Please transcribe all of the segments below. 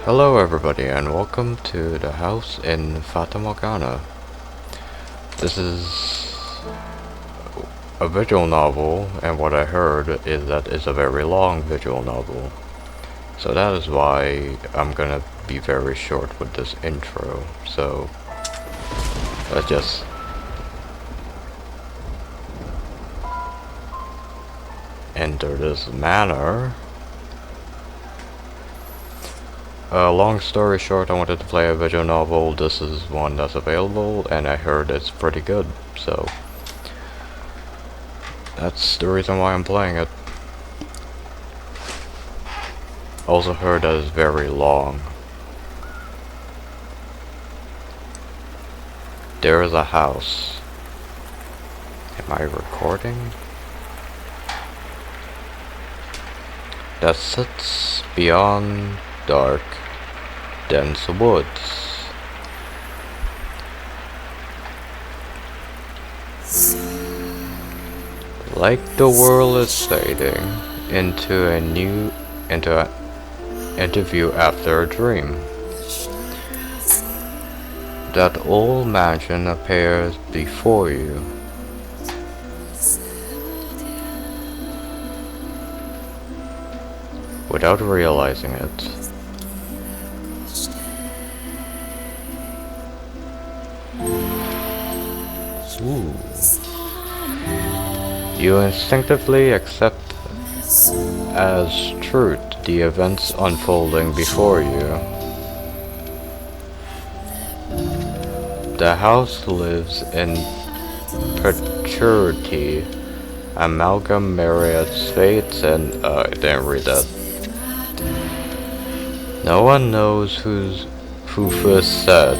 Hello everybody and welcome to the house in Fata Morgana. This is a visual novel, and what I heard is that it's a very long visual novel. So that is why I'm gonna be very short with this intro. So let's just enter this manor. Long story short, I wanted to play a visual novel. This is one that's available, and I heard it's pretty good, so that's the reason why I'm playing it. Also heard that it's very long. There is a house. Am I recording? That sits beyond dark, dense woods. Like the world is fading into an interview after a dream. That old mansion appears before you. Without realizing it. Ooh. You instinctively accept as truth the events unfolding before you. The house lives in perpetuity, amalgam myriad fates, and I didn't read that. No one knows who first said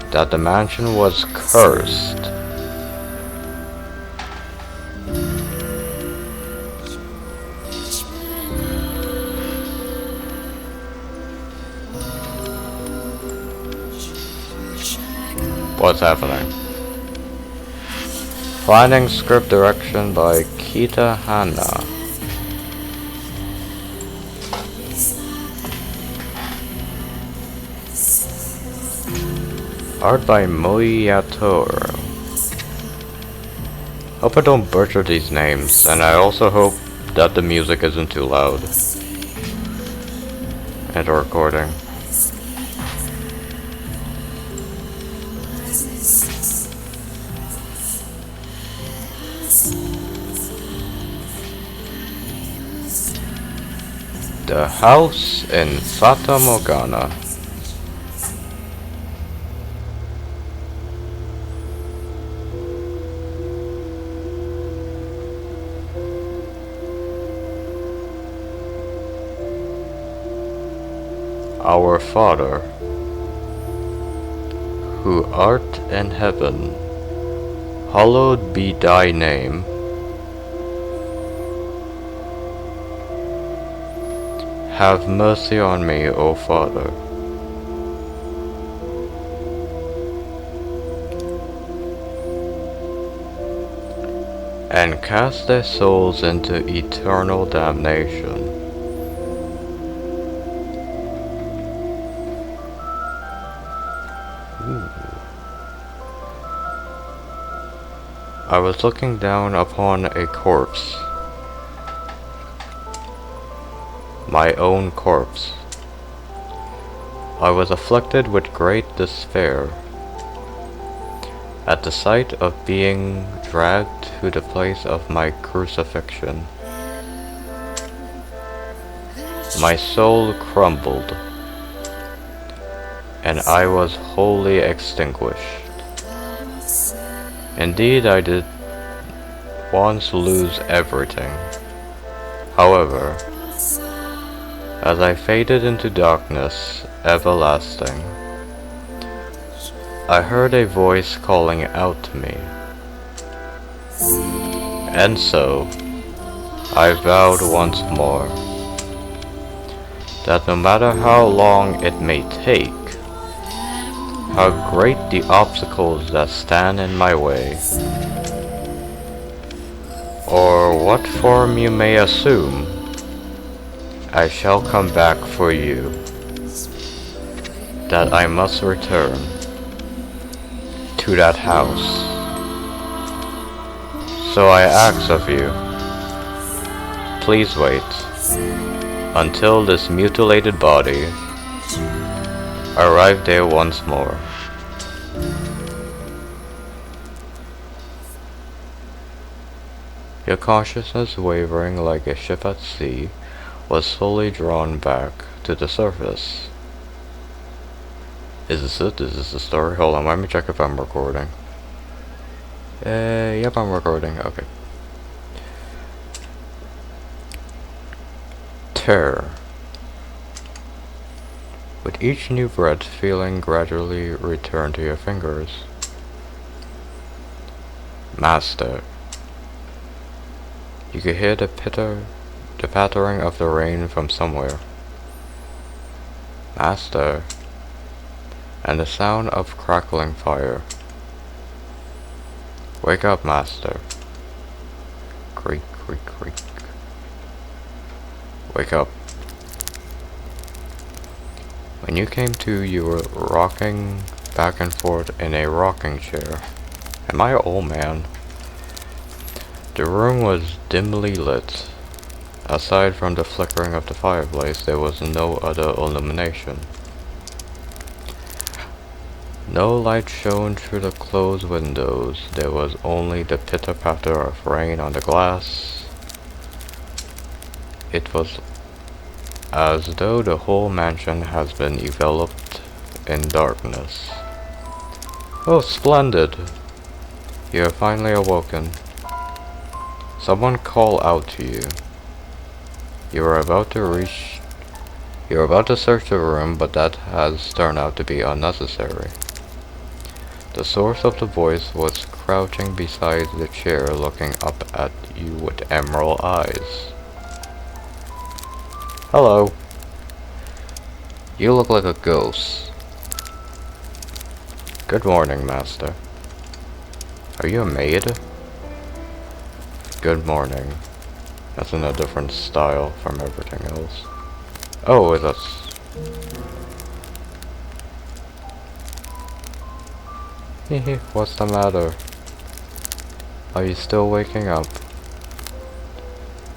that the mansion was cursed. What's happening? Finding script direction by Kita Hanna. Art by Moyator. Hope I don't butcher these names, and I also hope that the music isn't too loud. And recording. The house in Fata Morgana. Our Father, who art in heaven, hallowed be thy name. Have mercy on me, O Father. And cast their souls into eternal damnation. I was looking down upon a corpse. My own corpse. I was afflicted with great despair at the sight of being dragged to the place of my crucifixion. My soul crumbled, and I was wholly extinguished. Indeed, I did once lose everything. However, as I faded into darkness everlasting, I heard a voice calling out to me. And so, I vowed once more that no matter how long it may take, how great the obstacles that stand in my way, or what form you may assume, I shall come back for you, that I must return to that house. So I ask of you, please wait until this mutilated body arrive there once more. Your consciousness, wavering like a ship at sea, was slowly drawn back to the surface. Is this it? Is this the story? Hold on, let me check if I'm recording. Yep, I'm recording. Okay. Terror. With each new breath, feeling gradually return to your fingers. Master. You could hear the pattering of the rain from somewhere. Master. And the sound of crackling fire. Wake up, Master. Creak, creak, creak. Wake up. When you came to, you were rocking back and forth in a rocking chair. Am I an old man? The room was dimly lit. Aside from the flickering of the fireplace, there was no other illumination. No light shone through the closed windows. There was only the pitter-patter of rain on the glass. It was as though the whole mansion has been enveloped in darkness. Oh, splendid! You have finally awoken. Someone called out to you. You are about to search the room, but that has turned out to be unnecessary. The source of the voice was crouching beside the chair, looking up at you with emerald eyes. Hello. You look like a ghost. Good morning, Master. Are you a maid? Good morning. That's in a different style from everything else. Oh, that's... Hehe, what's the matter? Are you still waking up?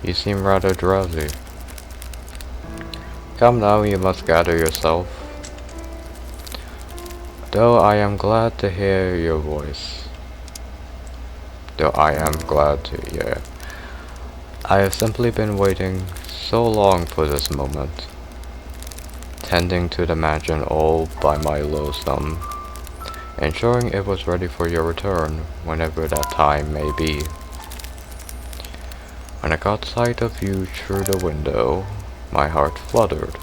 You seem rather drowsy. Come now, you must gather yourself. Though I am glad to hear your voice. I have simply been waiting so long for this moment. Tending to the mansion all by my lonesome. Ensuring it was ready for your return, whenever that time may be. When I caught sight of you through the window, my heart fluttered.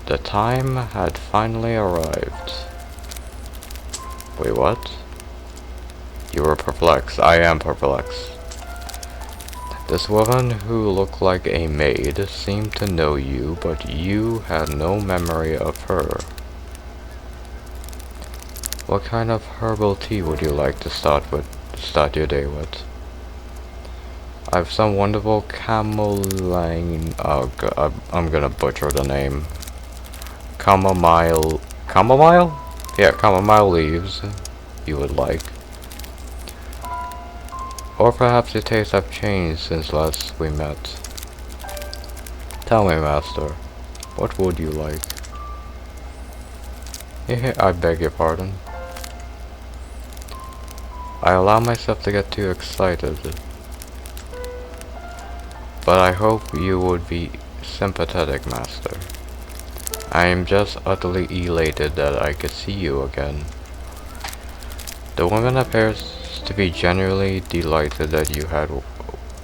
The time had finally arrived. Wait, what? You were perplexed. I am perplexed. This woman who looked like a maid seemed to know you, but you had no memory of her. What kind of herbal tea would you like to start your day with? I have some wonderful cameline. Oh god, I'm gonna butcher the name. Chamomile. Yeah, chamomile leaves. You would like. Or perhaps your tastes have changed since last we met. Tell me, Master, what would you like? I beg your pardon. I allow myself to get too excited. But I hope you would be sympathetic, Master. I am just utterly elated that I could see you again. The woman appears to be genuinely delighted that you had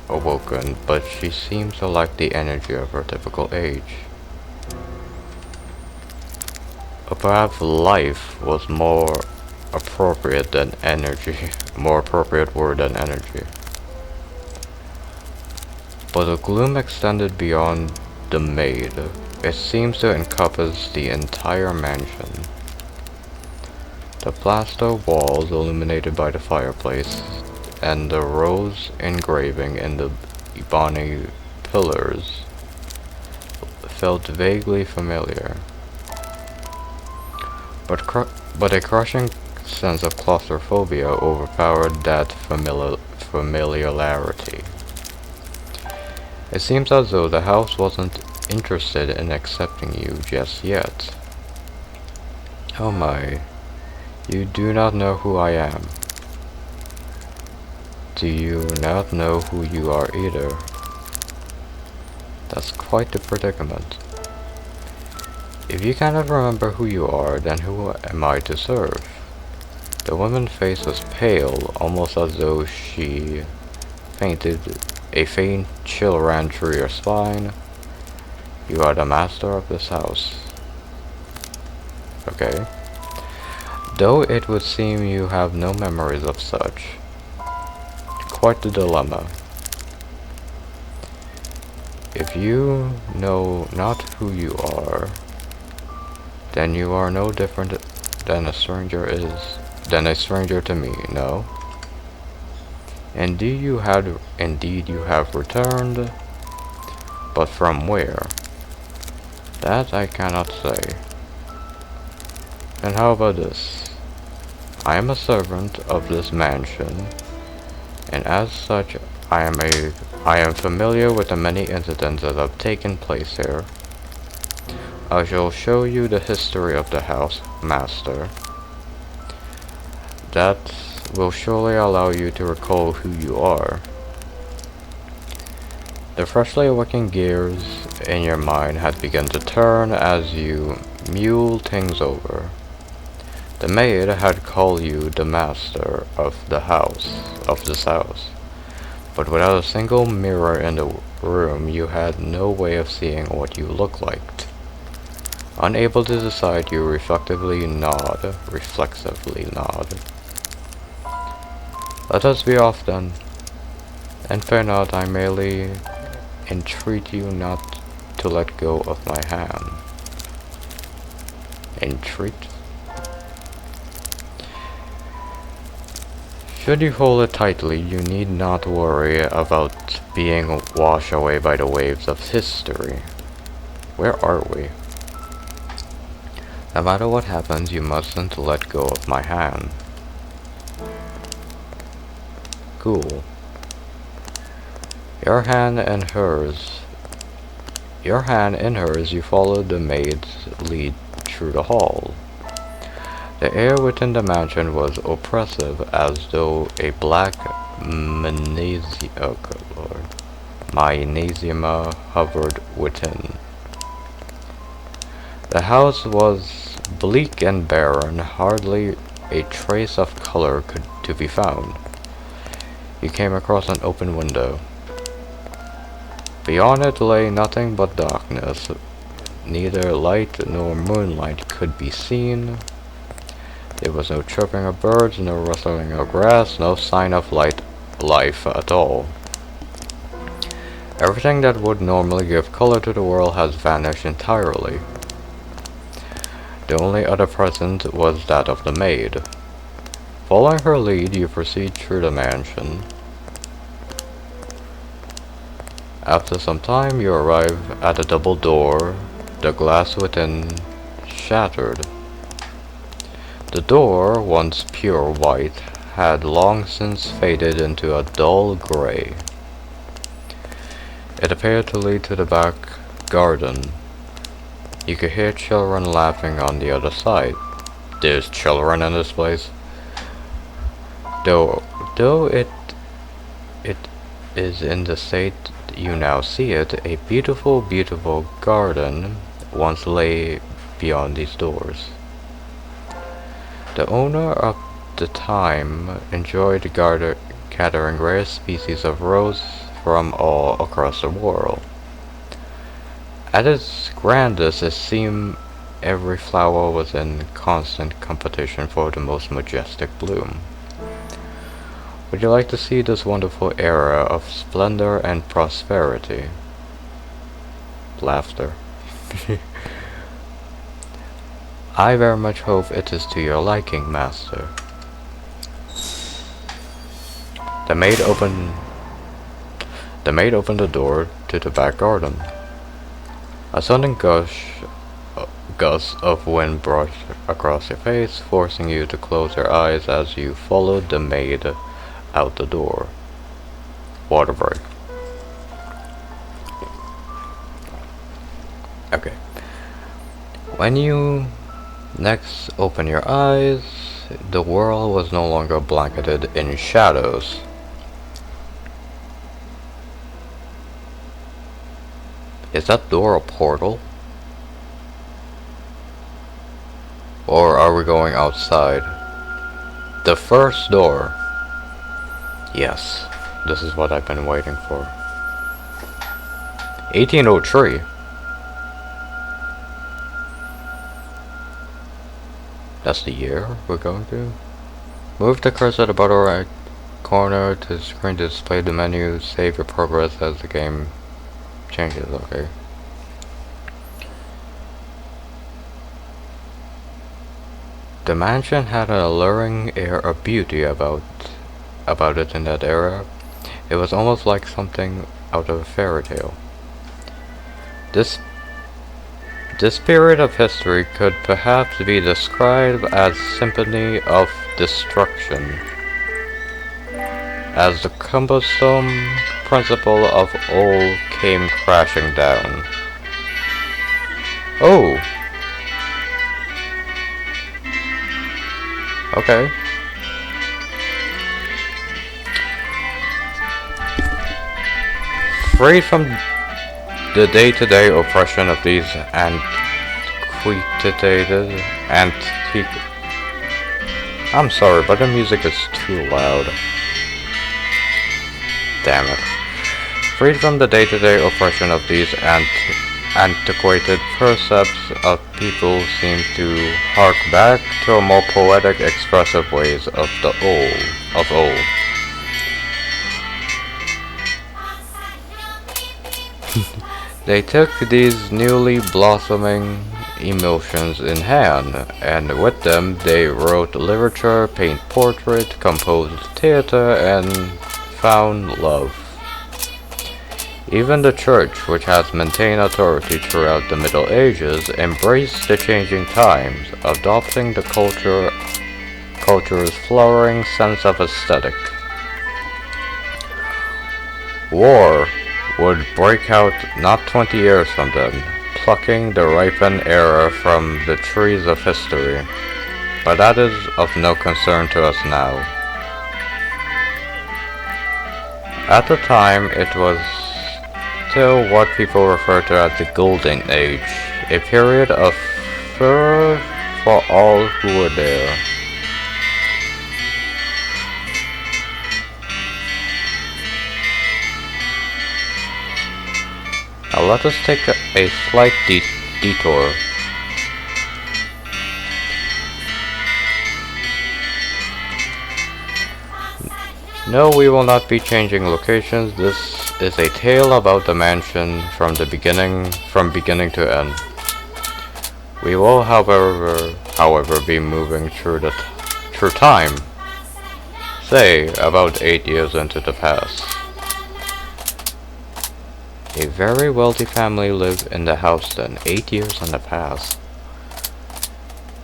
awoken, but she seems to lack the energy of her typical age. Or perhaps life was more appropriate than energy. More appropriate word than energy. But the gloom extended beyond the maid. It seems to encompass the entire mansion. The plaster walls, illuminated by the fireplace, and the rose engraving in the ebony pillars felt vaguely familiar, but a crushing sense of claustrophobia overpowered that familiarity. It seems as though the house wasn't interested in accepting you just yet. Oh my, you do not know who I am. Do you not know who you are either? That's quite the predicament. If you cannot remember who you are, then who am I to serve? The woman's face was pale, almost as though she fainted. A faint chill ran through your spine. You are the master of this house. Okay. Though it would seem you have no memories of such. Quite the dilemma. If you know not who you are, then you are no different than a stranger to me, no? Indeed you have returned, but from where? That I cannot say. And how about this? I am a servant of this mansion, and as such I am familiar with the many incidents that have taken place here. I shall show you the history of the house, master. That will surely allow you to recall who you are. The freshly awakened gears in your mind had begun to turn as you muled things over. The maid had called you the master of this house. But without a single mirror in the room, you had no way of seeing what you looked like. Unable to decide, you reflexively nod. Let us be off then. And fear not, I merely entreat you not to let go of my hand. Entreat? Should you hold it tightly, you need not worry about being washed away by the waves of history. Where are we? No matter what happens, you mustn't let go of my hand. Cool. Your hand in hers, you followed the maid's lead through the hall. The air within the mansion was oppressive, as though a black miasma hovered within. The house was bleak and barren, hardly a trace of color to be found. You came across an open window. Beyond it lay nothing but darkness. Neither light nor moonlight could be seen. There was no chirping of birds, no rustling of grass, no sign of life at all. Everything that would normally give color to the world has vanished entirely. The only other present was that of the maid. Following her lead, you proceed through the mansion. After some time, you arrive at a double door, the glass within shattered. The door, once pure white, had long since faded into a dull gray. It appeared to lead to the back garden. You could hear children laughing on the other side. There's children in this place. Though it is in the state you now see it, a beautiful, beautiful garden once lay beyond these doors. The owner of the time enjoyed gathering rare species of rose from all across the world. At its grandest, it seemed every flower was in constant competition for the most majestic bloom. Would you like to see this wonderful era of splendor and prosperity? Laughter. I very much hope it is to your liking, master. The maid opened the door to the back garden. A sudden gust of wind brushed across your face, forcing you to close your eyes as you followed the maid out the door. Water break. Okay. When you next open your eyes, the world was no longer blanketed in shadows. Is that door a portal? Or are we going outside? The first door. Yes, this is what I've been waiting for. 1803. That's the year we're going to. Move the cursor to the bottom right corner to the screen to display the menu. Save your progress as the game changes. Okay. The mansion had an alluring air of beauty about it in that era. It was almost like something out of a fairy tale. This period of history could perhaps be described as symphony of destruction, as the cumbersome principle of old came crashing down. Oh! Okay. Freed from the day-to-day oppression of these I'm sorry, but the music is too loud. Damn it. Freed from the day-to-day oppression of these antiquated precepts of people seem to hark back to a more poetic, expressive ways of old. They took these newly blossoming emotions in hand, and with them they wrote literature, painted portrait, composed theater, and found love. Even the church, which has maintained authority throughout the Middle Ages, embraced the changing times, adopting the culture's flowering sense of aesthetic. War would break out not 20 years from then, plucking the ripened era from the trees of history, but that is of no concern to us now. At the time, it was still what people refer to as the Golden Age, a period of furor for all who were there. Now let us take a slight detour. No, we will not be changing locations. This is a tale about the mansion from beginning to end. We will, however, be moving through time. Say, about 8 years into the past. A very wealthy family lived in the house then, 8 years in the past.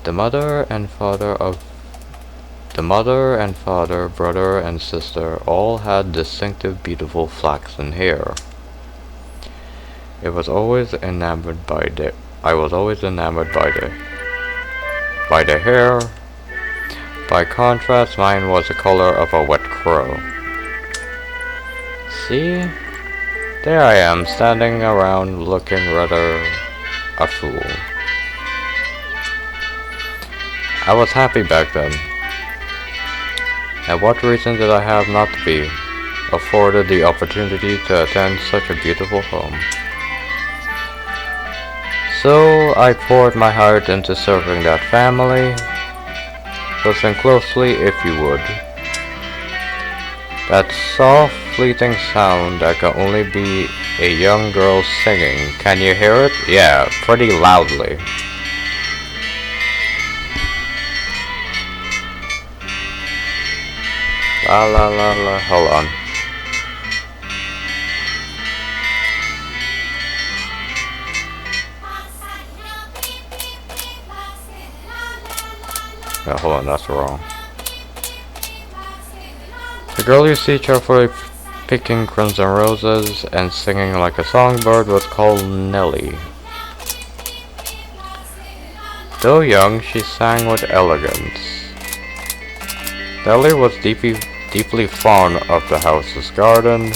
The mother and father, brother and sister all had distinctive beautiful flaxen hair. I was always enamored by the hair. By contrast, mine was the color of a wet crow. See? There I am, standing around looking rather a fool. I was happy back then. And what reason did I have not to be afforded the opportunity to attend such a beautiful home? So I poured my heart into serving that family. Listen closely if you would. That soft, fleeting sound that can only be a young girl singing. Can you hear it? Yeah, pretty loudly. La la la la. Hold on. Yeah, hold on, that's wrong. The girl you see cheerfully picking crimson roses and singing like a songbird was called Nellie. Though young, she sang with elegance. Nellie was deeply fond of the house's garden,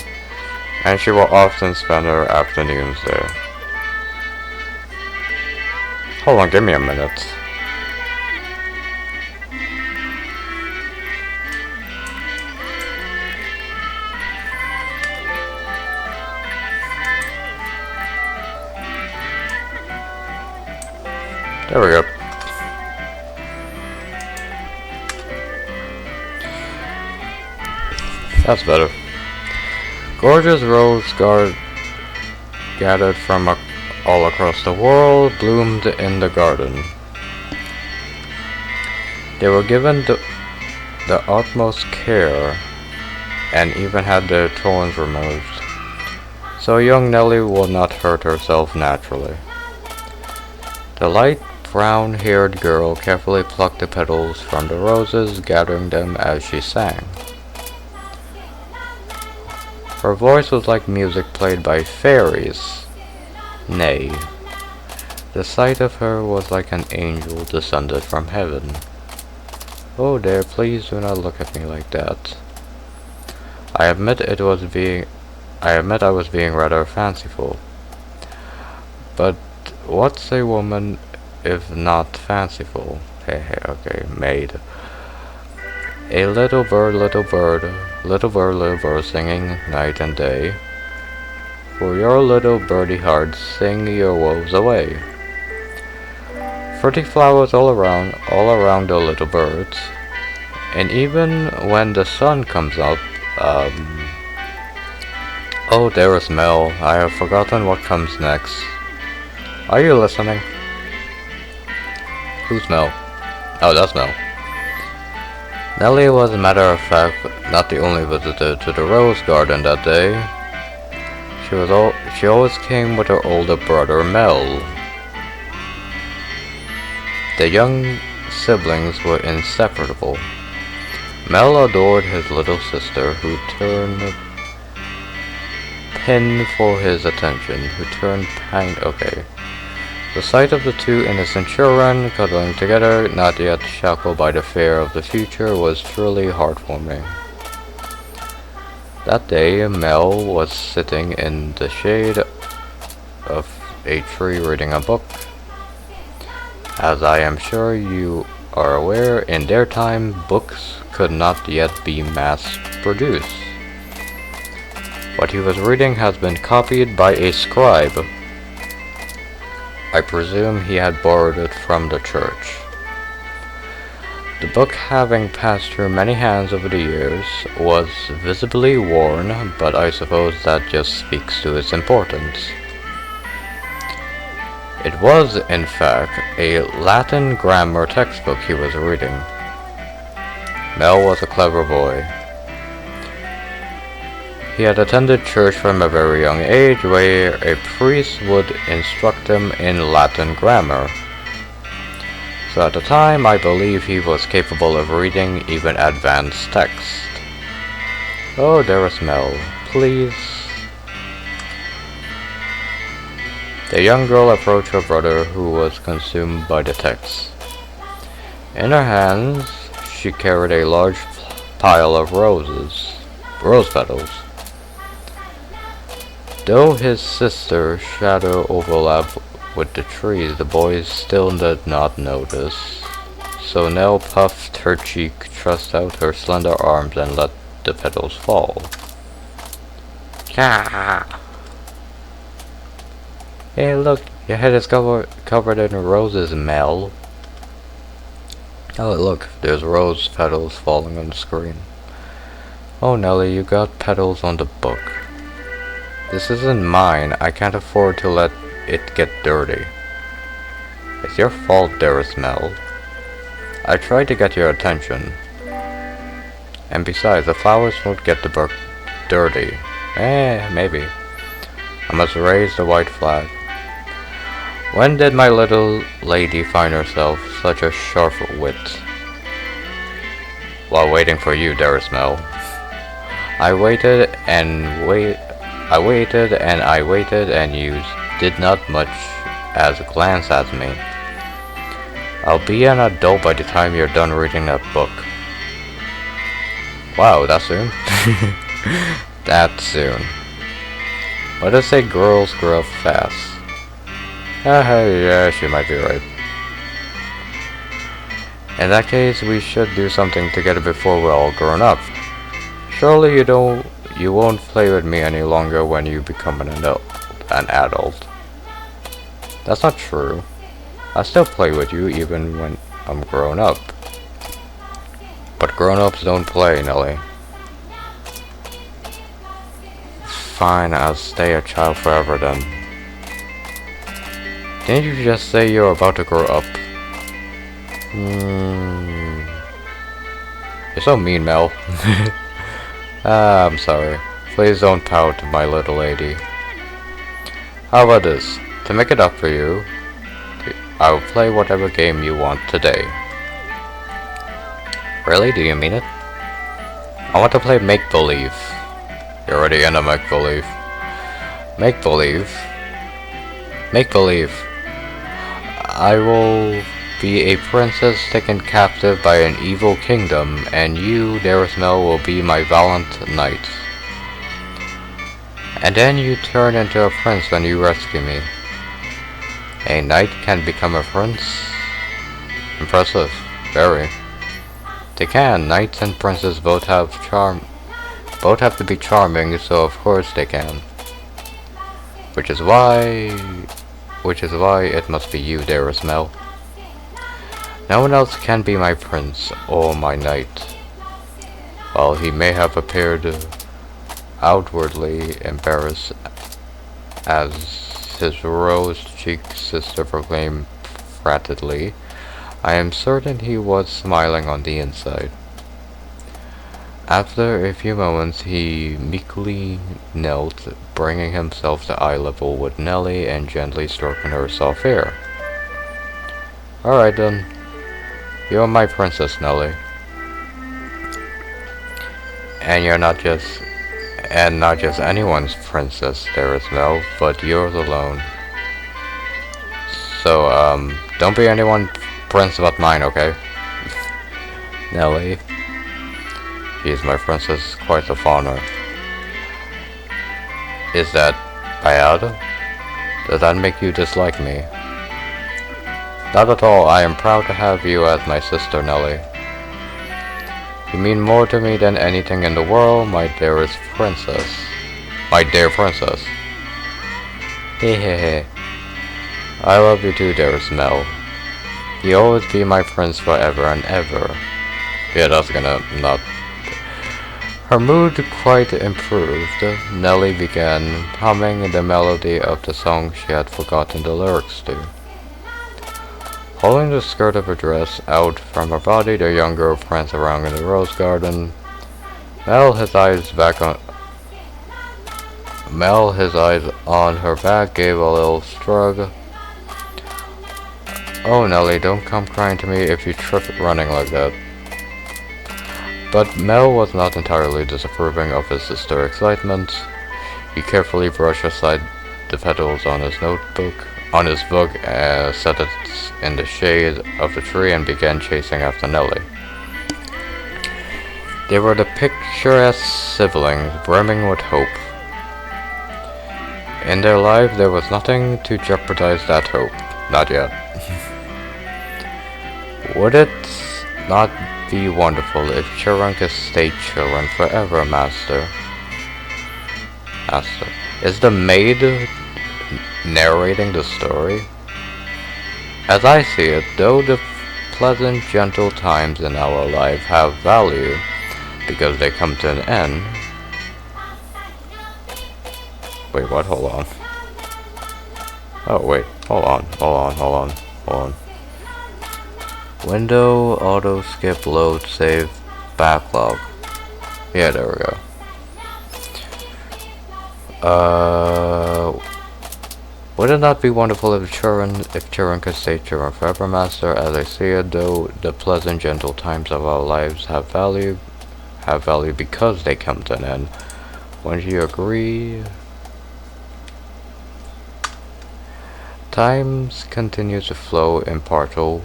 and she will often spend her afternoons there. Hold on, give me a minute. There we go. That's better. Gorgeous rose gathered from all across the world bloomed in the garden. They were given the utmost care and even had their thorns removed, so young Nellie would not hurt herself naturally. The light brown-haired girl carefully plucked the petals from the roses, gathering them as she sang. Her voice was like music played by fairies. Nay, the sight of her was like an angel descended from heaven. Oh dear, please do not look at me like that. I admit I was being rather fanciful. But what's a woman if not fanciful? Hey, okay, maid. A little bird, little bird, little bird, little bird, singing night and day. For your little birdie heart, sing your woes away. Pretty flowers all around the little birds. And even when the sun comes up, oh, there is Mel. I have forgotten what comes next. Are you listening? Who's Mel? Oh, that's Mel. Nellie was, a matter of fact, not the only visitor to the rose garden that day. She always came with her older brother, Mel. The young siblings were inseparable. Mel adored his little sister, who turned pin for his attention, okay. The sight of the two innocent children cuddling together, not yet shackled by the fear of the future, was truly heartwarming. That day, Mel was sitting in the shade of a tree reading a book. As I am sure you are aware, in their time, books could not yet be mass-produced. What he was reading has been copied by a scribe. I presume he had borrowed it from the church. The book, having passed through many hands over the years, was visibly worn, but I suppose that just speaks to its importance. It was, in fact, a Latin grammar textbook he was reading. Mel was a clever boy. He had attended church from a very young age, where a priest would instruct him in Latin grammar. So at the time, I believe he was capable of reading even advanced text. Oh, there is Mel. Please. The young girl approached her brother, who was consumed by the text. In her hands, she carried a large pile of rose petals. Though his sister's shadow overlapped with the trees, the boys still did not notice. So Nell puffed her cheek, thrust out her slender arms, and let the petals fall. Ah. Hey, look, your head is covered in roses, Mel. Oh, look, there's rose petals falling on the screen. Oh, Nellie, you got petals on the book. This isn't mine. I can't afford to let it get dirty. It's your fault, dearest Mel. I tried to get your attention. And besides, the flowers won't get the book dirty. Maybe. I must raise the white flag. When did my little lady find herself such a sharp wit? While waiting for you, Derismel. I waited and you did not much as glance at me. I'll be an adult by the time you're done reading that book. Wow, that soon? That soon. Let us say girls grow up fast. Yeah, she might be right. In that case, we should do something together before we're all grown up. Surely you won't play with me any longer when you become an adult. That's not true. I still play with you even when I'm grown up. But grown-ups don't play, Nelly. Fine, I'll stay a child forever then. Didn't you just say you're about to grow up? You're so mean, Mel. I'm sorry. Please don't pout, my little lady. How about this? To make it up for you, I'll play whatever game you want today. Really? Do you mean it? I want to play make-believe. You're already in a make-believe. Make-believe? Make-believe. I will be a princess taken captive by an evil kingdom, and you, Derismel, will be my valiant knight. And then you turn into a prince when you rescue me. A knight can become a prince? Impressive. Very. They can. Knights and princes both have to be charming, so of course they can. Which is why it must be you, Derismel. No one else can be my prince or my knight. While he may have appeared outwardly embarrassed as his rose-cheeked sister proclaimed fratedly, I am certain he was smiling on the inside. After a few moments, he meekly knelt, bringing himself to eye level with Nelly and gently stroking her soft hair. Alright then. You're my princess, Nelly. And you're not just anyone's princess, Derismel, but yours alone. So, don't be anyone's prince but mine, okay? Nelly. She is my princess, quite of honor. Is that bad? Does that make you dislike me? Not at all. I am proud to have you as my sister, Nelly. You mean more to me than anything in the world, my dearest princess. My dear princess. Hehehe. I love you too, Derismel. You'll always be my prince forever and ever. Yeah, that's gonna not... Her mood quite improved. Nelly began humming the melody of the song she had forgotten the lyrics to. Holding the skirt of her dress out from her body, the young girl pranced around in the rose garden. Mel, his eyes on her back, gave a little shrug. Oh, Nelly, don't come crying to me if you trip running like that. But Mel was not entirely disapproving of his sister's excitement. He carefully brushed aside the petals on his book, set it in the shade of the tree, and began chasing after Nelly. They were the picturesque siblings, brimming with hope. In their life, there was nothing to jeopardize that hope. Not yet. Would it not be wonderful if children could stay children forever, Master? Is the maid narrating the story? As I see it, though the pleasant, gentle times in our life have value because they come to an end. Wait, what? Hold on. Oh, wait. Hold on. Window, auto skip, load, save, backlog. Yeah, there we go. Would it not be wonderful if children could stay children forever, Master? As I see it, though, the pleasant, gentle times of our lives have value because they come to an end. Wouldn't you agree? Times continue to flow impartial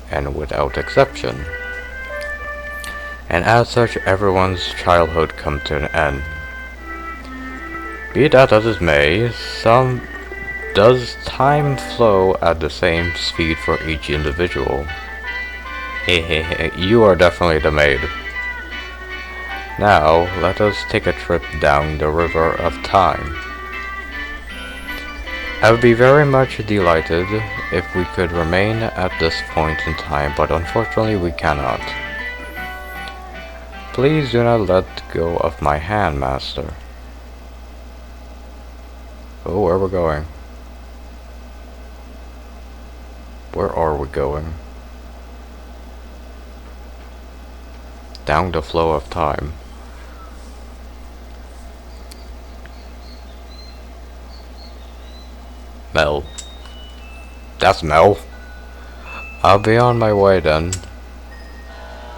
and without exception. And as such, everyone's childhood comes to an end. Be that as it may, does time flow at the same speed for each individual? Hehehe, you are definitely the maid. Now, let us take a trip down the river of time. I would be very much delighted if we could remain at this point in time, but unfortunately we cannot. Please do not let go of my hand, Master. Oh, where are we going? Where are we going? Down the flow of time. Mel. That's Mel. I'll be on my way then.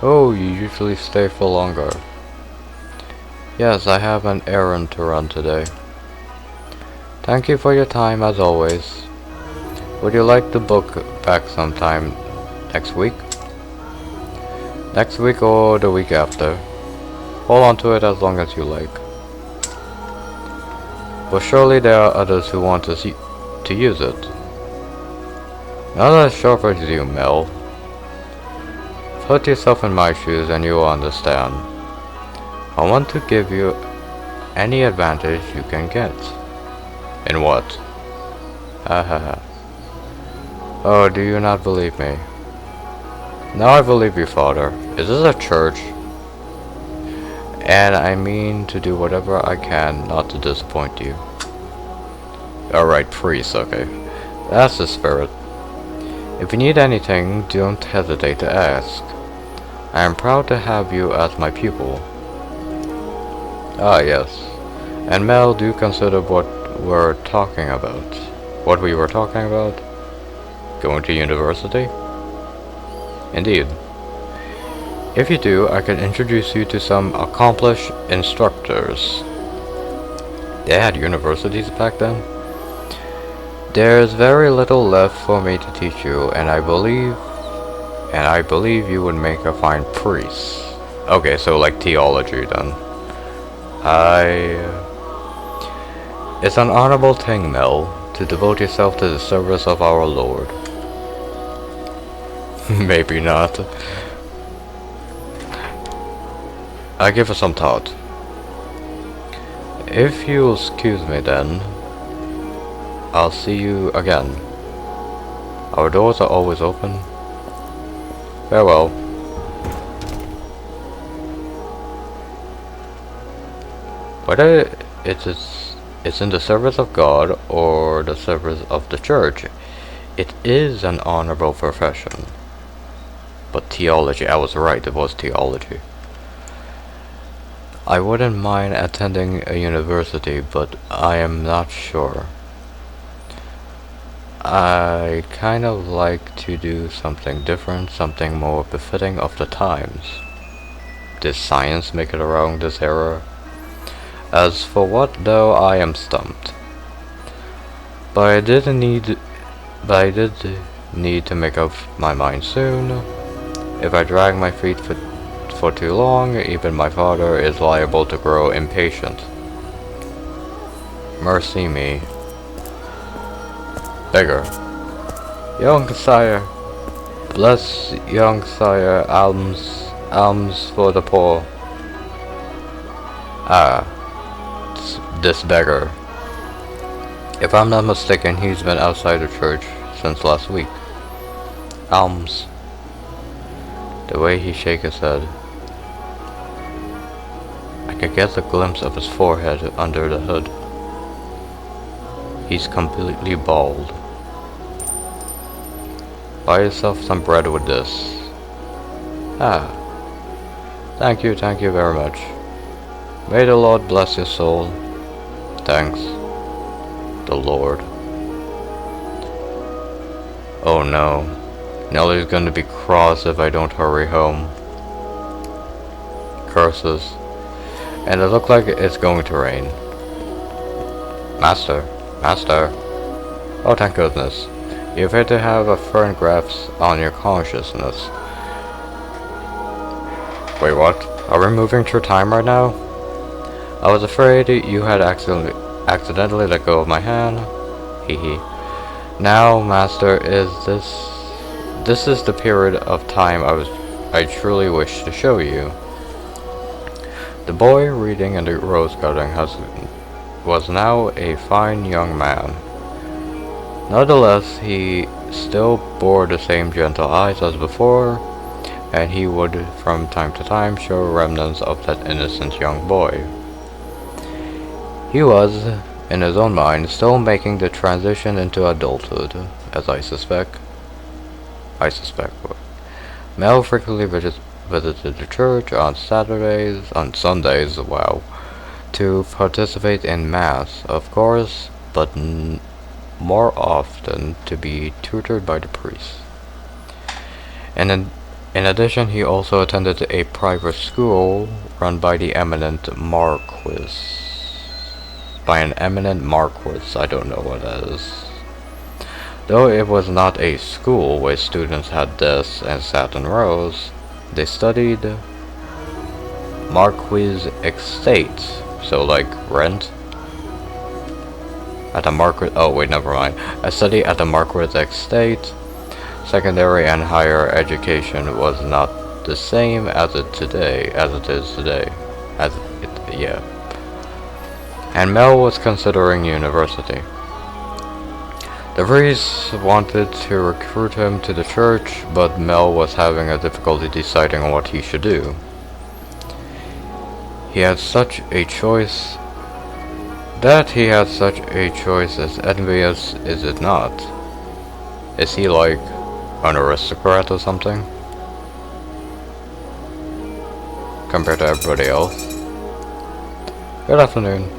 Oh, you usually stay for longer. Yes, I have an errand to run today. Thank you for your time as always. Would you like the book back sometime next week? Next week or the week after. Hold on to it as long as you like. But surely there are others who want to use it. Not as sharp as you, Mel. Put yourself in my shoes and you will understand. I want to give you any advantage you can get. In what? Hahaha. Oh, do you not believe me? Now I believe you, Father. Is this a church? And I mean to do whatever I can not to disappoint you. Alright, priest, okay. That's the spirit. If you need anything, don't hesitate to ask. I am proud to have you as my pupil. Ah, yes. And Mel, do consider what we were talking about. Going to university? Indeed. If you do, I can introduce you to some accomplished instructors. They had universities back then? There's very little left for me to teach you, and I believe you would make a fine priest. Okay, so like theology then. It's an honorable thing, Mel, to devote yourself to the service of our Lord. Maybe not. I give it some thought. If you'll excuse me then, I'll see you again. Our doors are always open. Farewell. Whether it's in the service of God or the service of the church, it is an honorable profession. But theology, I was right, it was theology. I wouldn't mind attending a university, but I am not sure. I kind of like to do something different, something more befitting of the times. Did science make it around this era? As for what, though, I am stumped. But I did need to make up my mind soon. If I drag my feet for too long, even my father is liable to grow impatient. Mercy me. Beggar. Young sire, bless young sire, alms for the poor. Ah, this beggar. If I'm not mistaken, he's been outside the church since last week. Alms. The way he shakes his head. I could get a glimpse of his forehead under the hood. He's completely bald. Buy yourself some bread with this. Ah. Thank you very much. May the Lord bless your soul. Thanks, the Lord. Oh no. Nellie's gonna be cross if I don't hurry home. Curses. And it looks like it's going to rain. Master. Master. Oh, thank goodness. You appear to have a firm grasp on your consciousness. Wait, what? Are we moving through time right now? I was afraid you had accidentally let go of my hand. Hehe. Now, Master, this is the period of time I truly wish to show you. The boy reading in the rose garden was now a fine young man. Nonetheless, he still bore the same gentle eyes as before, and he would from time to time show remnants of that innocent young boy. He was, in his own mind, still making the transition into adulthood, as I suspect. Mel frequently visited the church on Sundays, wow, to participate in Mass, of course, but more often to be tutored by the priest. And in addition, he also attended a private school run by the eminent Marquis. By an eminent Marquis, I don't know what that is. Though it was not a school where students had desks and sat in rows, they studied Marquis estates, so like rent. At the Marquis, oh wait, never mind. A study at the Marquis estate. Secondary and higher education was not the same as it is today. Yeah. And Mel was considering university. The priest wanted to recruit him to the church, but Mel was having a difficulty deciding on what he should do. He had such a choice. That he had such a choice is envious, is it not? Is he like an aristocrat or something? Compared to everybody else. Good afternoon.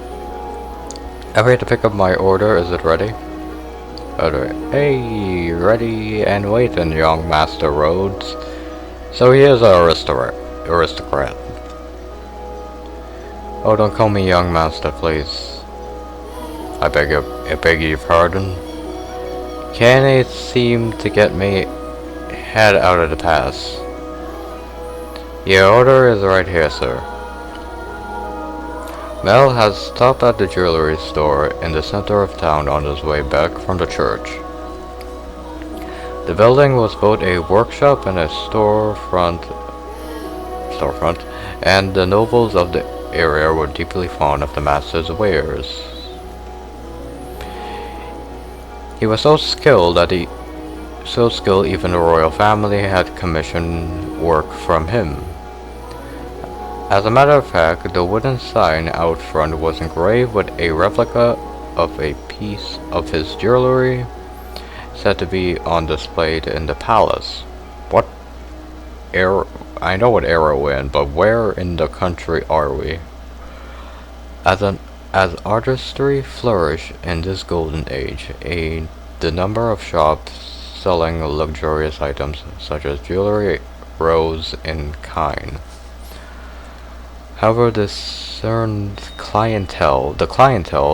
I'm here to pick up my order. Is it ready? Hey, ready and waiting, young Master Rhodes. So he is an aristocrat. Oh, don't call me young master, please. I beg your pardon. Can it seem to get me head out of the pass? Your order is right here, sir. Mel has stopped at the jewelry store in the center of town on his way back from the church. The building was both a workshop and a storefront, and the nobles of the area were deeply fond of the master's wares. He was so skilled even the royal family had commissioned work from him. As a matter of fact, the wooden sign out front was engraved with a replica of a piece of his jewelry said to be on display in the palace. What era? I know what era we're in, but where in the country are we? As artistry flourished in this golden age, the number of shops selling luxurious items such as jewelry rose in kind. However, the clientele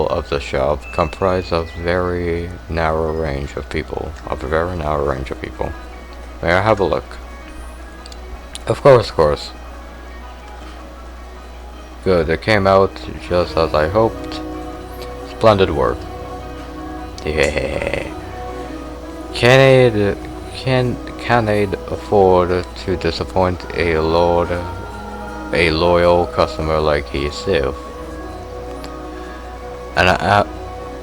of the shop comprised of a very narrow range of people. May I have a look? Of course. Good, it came out just as I hoped. Splendid work. Yeah. Can it afford to disappoint a loyal customer like himself? An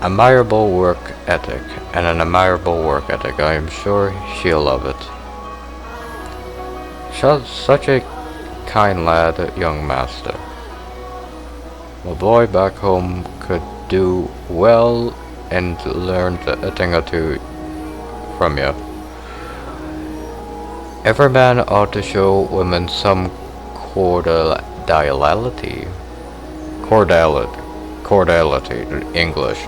admirable work ethic. I am sure she'll love it. Such a kind lad, young master. My boy back home could do well and learn a thing or two from you. Every man ought to show women some cordiality. Cordiality, English.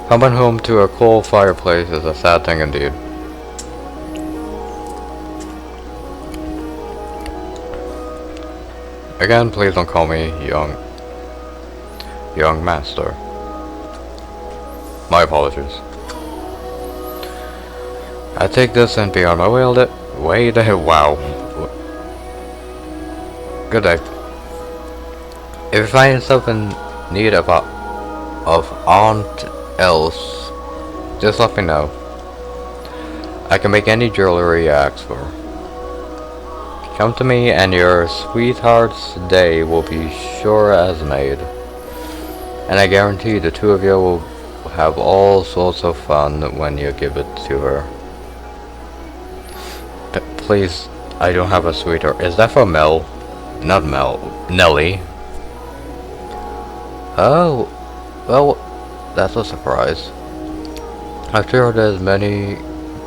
Coming home to a coal fireplace is a sad thing indeed. Again, please don't call me young master. My apologies. I take this and be on my way. Wow. Good day. If you find yourself in need of aunt else, just let me know. I can make any jewelry you ask for. Come to me and your sweetheart's day will be sure as made. And I guarantee the two of you will have all sorts of fun when you give it to her. Please, I don't have a sweetheart. Is that for Mel? Not Mel. Nelly. Oh, well, that's a surprise. I'm sure there's many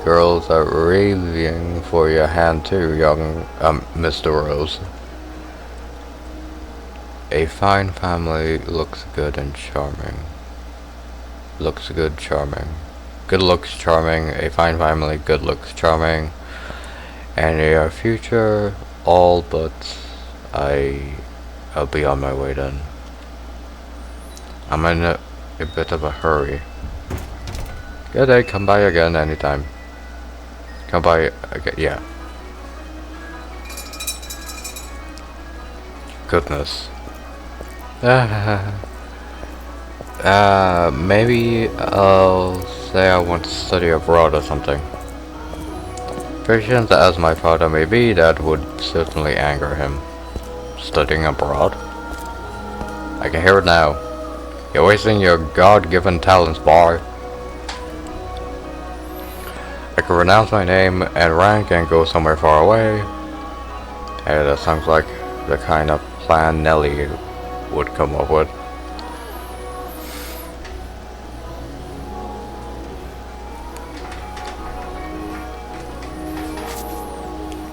girls are raving for your hand too, young Mr. Rose. A fine family looks good and charming. Looks good, charming. Good looks, charming. A fine family, good looks, charming. And your future, all but I'll be on my way then. I'm in a bit of a hurry. Good day, come by again anytime. Come by again, yeah. Goodness. Maybe I'll say I want to study abroad or something. Patient as my father may be, that would certainly anger him. Studying abroad? I can hear it now. You're wasting your God-given talents, boy. I could renounce my name and rank and go somewhere far away. Hey, that sounds like the kind of plan Nelly would come up with.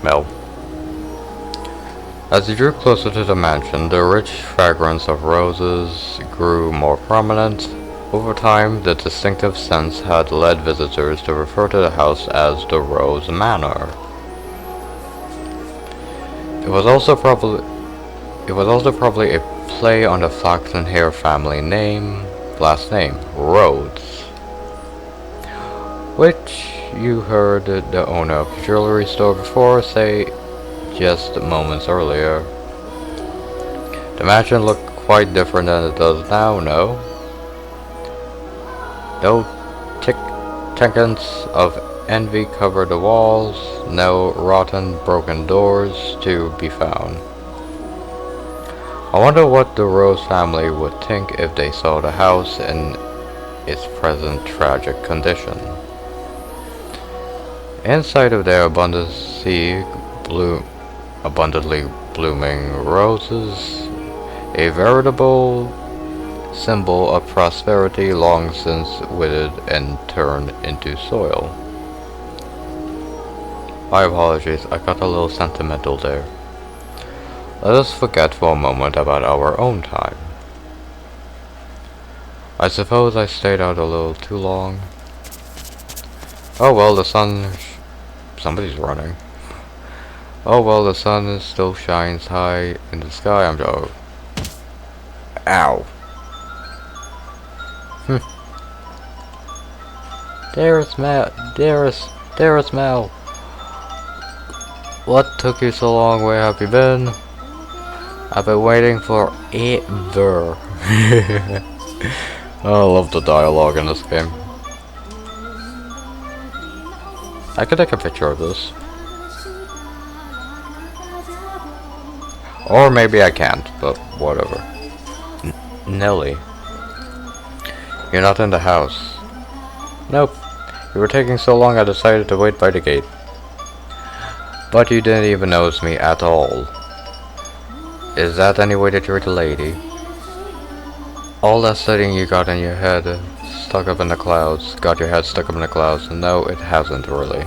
Mel. As he drew closer to the mansion, the rich fragrance of roses grew more prominent. Over time, the distinctive scents had led visitors to refer to the house as the Rose Manor. It was also probably a play on the Fox and Hare family last name, Rhodes, which you heard the owner of the jewelry store before say just moments earlier. The mansion looked quite different than it does now, no? No tickets of envy covered the walls, no rotten, broken doors to be found. I wonder what the Rose family would think if they saw the house in its present tragic condition. Inside of their abundantly blooming roses, a veritable symbol of prosperity long since withered and turned into soil. My apologies, I got a little sentimental there. Let us forget for a moment about our own time. I suppose I stayed out a little too long. Oh well, the sun... Somebody's running. Oh well, the sun still shines high in the sky. Ow. Dearest Mel. What took you so long? Where have you been? I've been waiting forever. I love the dialogue in this game. I could take a picture of this. Or maybe I can't, but whatever. Nelly. You're not in the house. Nope. You were taking so long I decided to wait by the gate. But you didn't even notice me at all. Is that any way to treat a lady? All that studying you got in your head stuck up in the clouds. Got your head stuck up in the clouds. No, it hasn't really.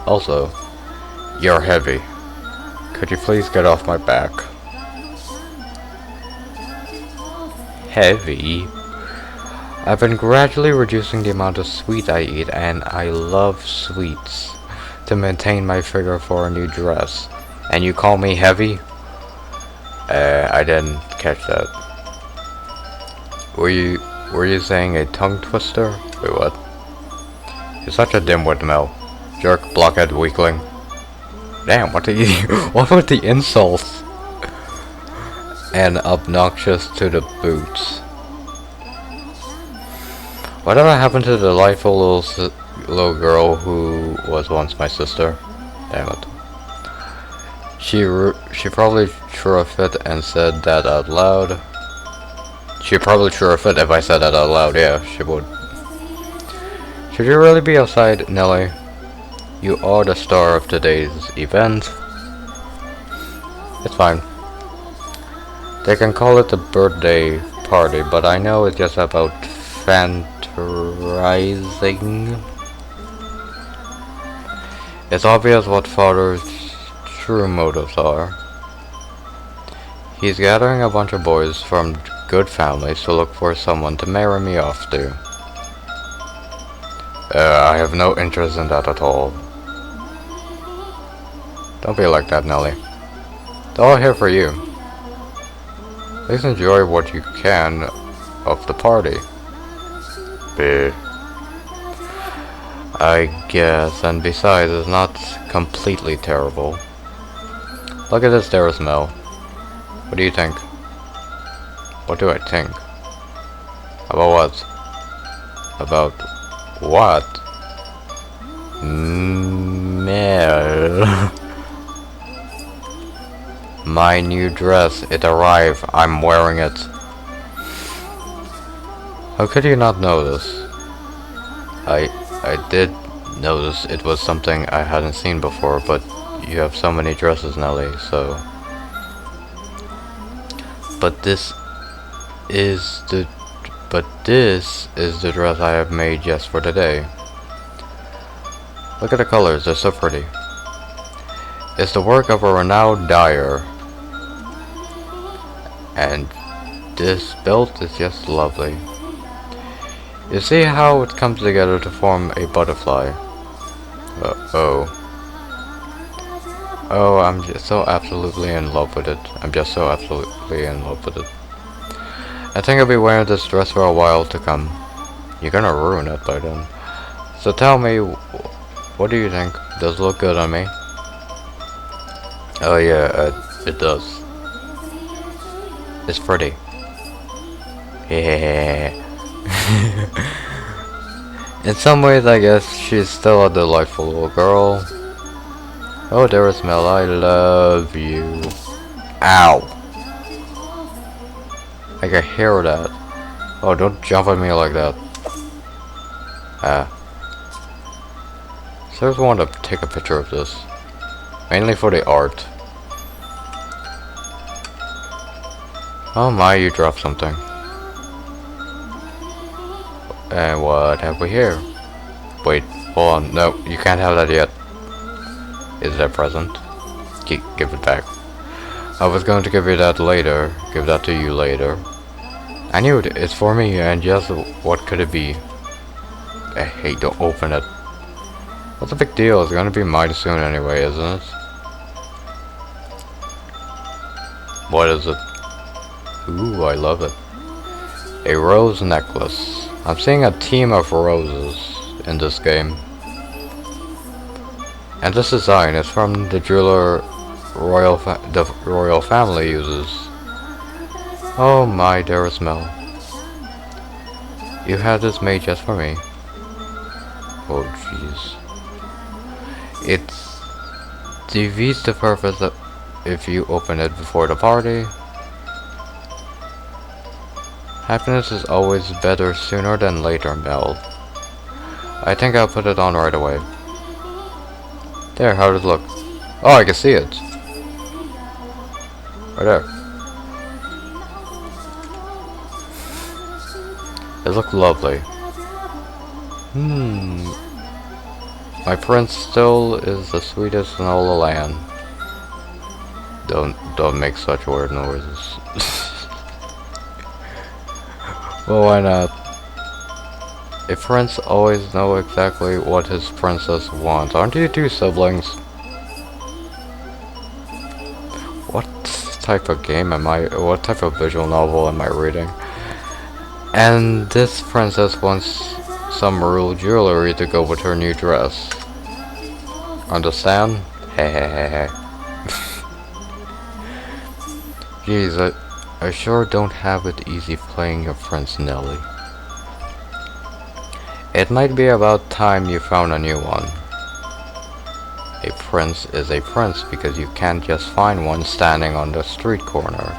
Also, you're heavy. Could you please get off my back? heavy. I've been gradually reducing the amount of sweet I eat, and I love sweets to maintain my figure for a new dress. And you call me heavy? I didn't catch that. Were you saying a tongue twister? Wait, what? You're such a dimwit, Mel. Jerk, blockhead, weakling. Damn, what were the insults? And obnoxious to the boots. Whatever happened to the delightful little girl who was once my sister? Damn it. She probably threw a fit and said that out loud. She probably threw a fit if I said that out loud. Yeah, she would. Should you really be outside, Nelly? You are the star of today's event. It's fine. They can call it the birthday party, but I know it's just about fantasizing. It's obvious what Father's true motives are. He's gathering a bunch of boys from good families to look for someone to marry me off to. I have no interest in that at all. Don't be like that, Nelly. They're all here for you. Please enjoy what you can of the party. I guess, and besides, it's not completely terrible. Look at this, there is Mel. What do you think? What do I think? About what? About what? Mel. My new dress, it arrived. I'm wearing it. How could you not know this? I did notice it was something I hadn't seen before, but you have so many dresses, Nelly, so... But this is the dress I have made just for today. Look at the colors, they're so pretty. It's the work of a renowned dyer. And this belt is just lovely. You see how it comes together to form a butterfly? Oh, I'm just so absolutely in love with it. I'm just so absolutely in love with it. I think I'll be wearing this dress for a while to come. You're gonna ruin it by then. So tell me, what do you think? Does it look good on me? Oh yeah, it does. It's pretty. Yeah. In some ways, I guess she's still a delightful little girl. Oh, there is Mel. I love you. Ow. I can hear that. Oh, don't jump at me like that. So I just want to take a picture of this. Mainly for the art. Oh my, you dropped something. And what have we here? Wait, hold on. No, you can't have that yet. Is that a present? Give it back. I was going to give you that later. Give that to you later. I knew it. It's for me, and just what could it be? Hey, don't open it. What's the big deal? It's gonna be mine soon anyway, isn't it? What is it? Ooh, I love it. A rose necklace. I'm seeing a team of roses in this game. And this design is from the jeweler the royal family uses. Oh my, there is Mel. You had this made just for me. Oh jeez. It defeats the purpose of if you open it before the party. Happiness is always better sooner than later, Mel. I think I'll put it on right away. There, how does it look? Oh, I can see it. Right there. It looks lovely. My prince still is the sweetest in all the land. Don't make such weird noises. Well, why not? A prince always know exactly what his princess wants. Aren't you two siblings? What type of game am I? What type of visual novel am I reading? And this princess wants some real jewelry to go with her new dress. Understand? Hehehe. Jeez, I sure don't have it easy playing your Prince Nelly. It might be about time you found a new one. A prince is a prince because you can't just find one standing on the street corner.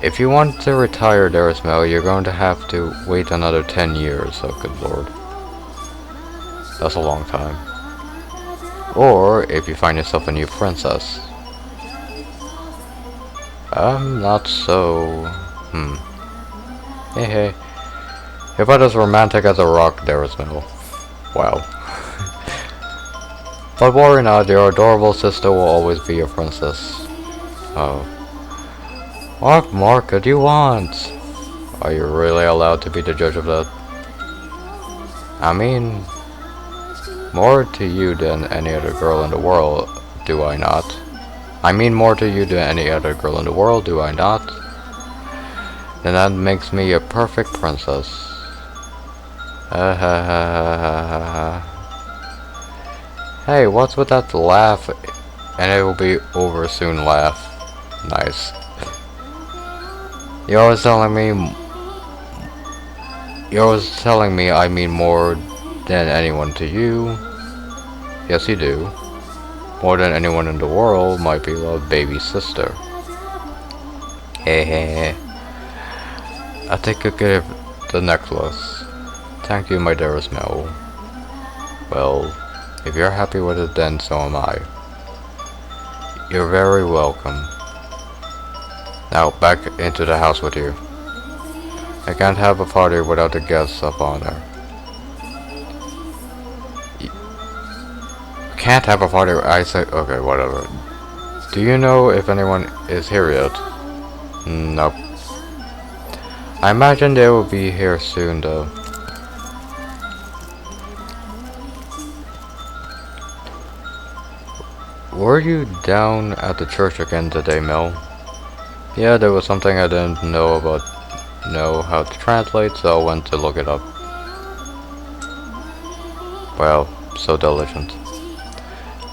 If you want to retire, Darismel, you're going to have to wait another 10 years, oh good lord. That's a long time. Or, if you find yourself a new princess. I'm not so... Hey hey. You're about as romantic as a rock, Darismel. Wow. But worry not, your adorable sister will always be your princess. Oh. What more could you want? Are you really allowed to be the judge of that? I mean, more to you than any other girl in the world, do I not? I mean more to you than any other girl in the world, do I not? Then that makes me a perfect princess. Hey, what's with that laugh? And it will be over soon laugh. Nice. You're always telling me I mean more than anyone to you. Yes, you do. More than anyone in the world, my beloved baby sister. Hehehe. I think you give the necklace. Thank you, my dearest Mel. Well, if you're happy with it, then so am I. You're very welcome. Now, back into the house with you. I can't have a party without the guests of honor. Can't have a party, I say, okay, whatever. Do you know if anyone is here yet? Nope. I imagine they will be here soon, though. Were you down at the church again today, Mel? Yeah, there was something I didn't know how to translate, so I went to look it up. Wow, so diligent.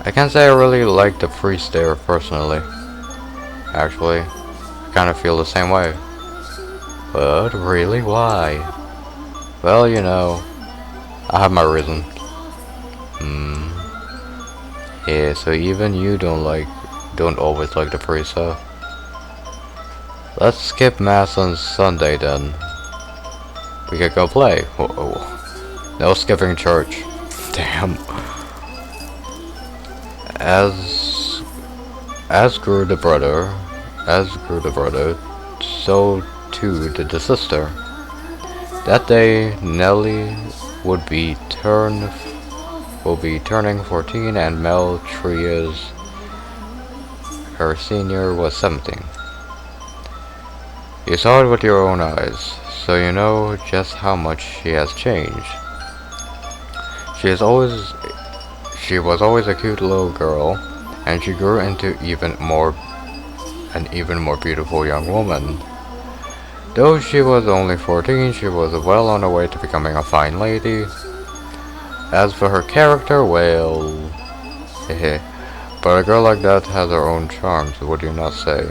I can't say I really like the priest there personally. Actually, I kind of feel the same way. But really, why? Well, you know, I have my reason. Yeah, so even you don't always like the priest, huh? Let's skip mass on Sunday then. We could go play. No skipping church. Damn. As grew the brother, so too did the sister. That day, Nelly will be turning 14, and Mel Trias, her senior, was 17. You saw it with your own eyes, so you know just how much she has changed. She was always a cute little girl, and she grew into an even more beautiful young woman. Though she was only 14, she was well on her way to becoming a fine lady. As for her character, well, but a girl like that has her own charms, would you not say?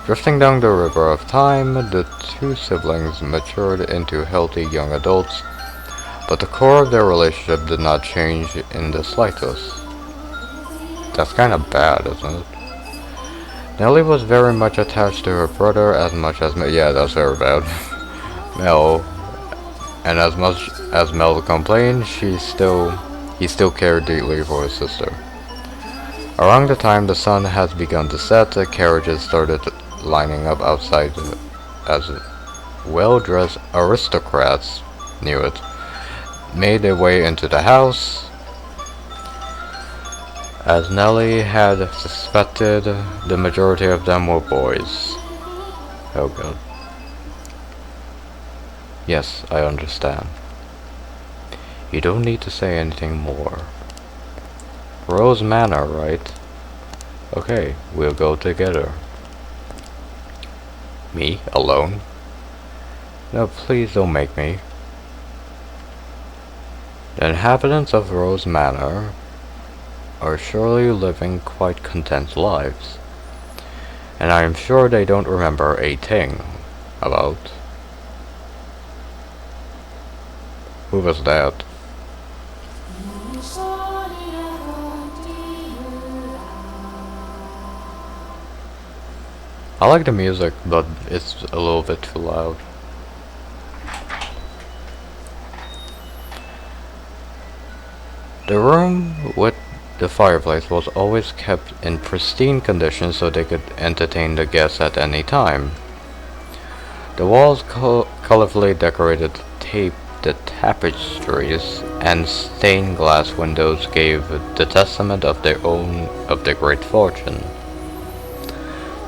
Drifting down the river of time, the two siblings matured into healthy young adults, but the core of their relationship did not change in the slightest. That's kind of bad, isn't it? Nelly was very much attached to her brother as much as yeah, that's very bad. Mel, and as much as Mel complained, he still cared deeply for his sister. Around the time the sun has begun to set, the carriages started lining up outside as well-dressed aristocrats, knew it, made their way into the house. As Nelly had suspected, the majority of them were boys. Oh god. Yes, I understand. You don't need to say anything more. Rose Manor, right? Okay, we'll go together. Me? Alone? No, please don't make me. The inhabitants of Rose Manor are surely living quite content lives. And I am sure they don't remember a thing about... Who was that? I like the music, but it's a little bit too loud. The room with the fireplace was always kept in pristine condition so they could entertain the guests at any time. The walls colorfully decorated the tapestries and stained glass windows gave the testament of their great fortune.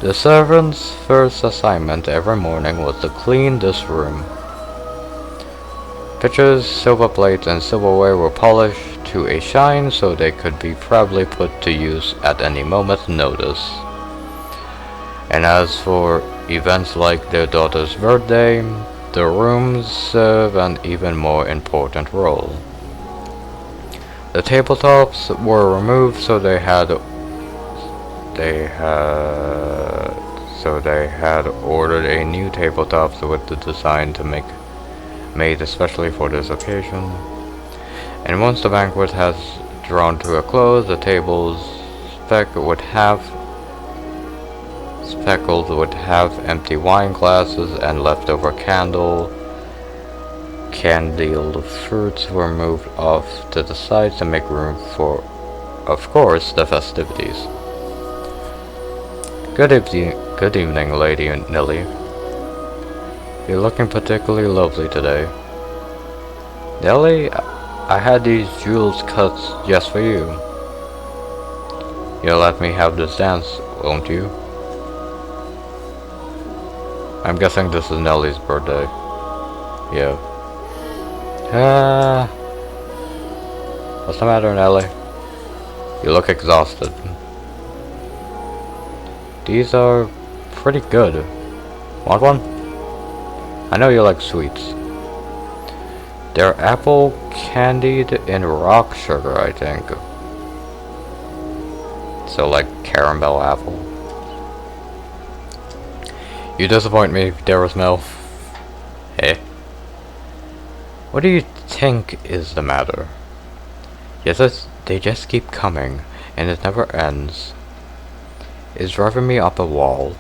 The servants' first assignment every morning was to clean this room. Pitchers, silver plates, and silverware were polished to a shine so they could be proudly put to use at any moment's notice. And as for events like their daughter's birthday, the rooms serve an even more important role. The tabletops were removed so they had ordered a new tabletop with the design to make made especially for this occasion. And once the banquet has drawn to a close, the tables speckled would have empty wine glasses and leftover candied fruits were moved off to the sides to make room for, of course, the festivities. Good evening, Lady Nelly. You're looking particularly lovely today. Nelly, I had these jewels cut just for you. You'll let me have this dance, won't you? I'm guessing this is Nelly's birthday. Yeah. What's the matter, Nelly? You look exhausted. These are pretty good. Want one? I know you like sweets. They're apple candied in rock sugar, I think. So like caramel apple. You disappoint me, Darosmel. Hey. What do you think is the matter? Yes, they just keep coming, and it never ends. It's driving me up a wall.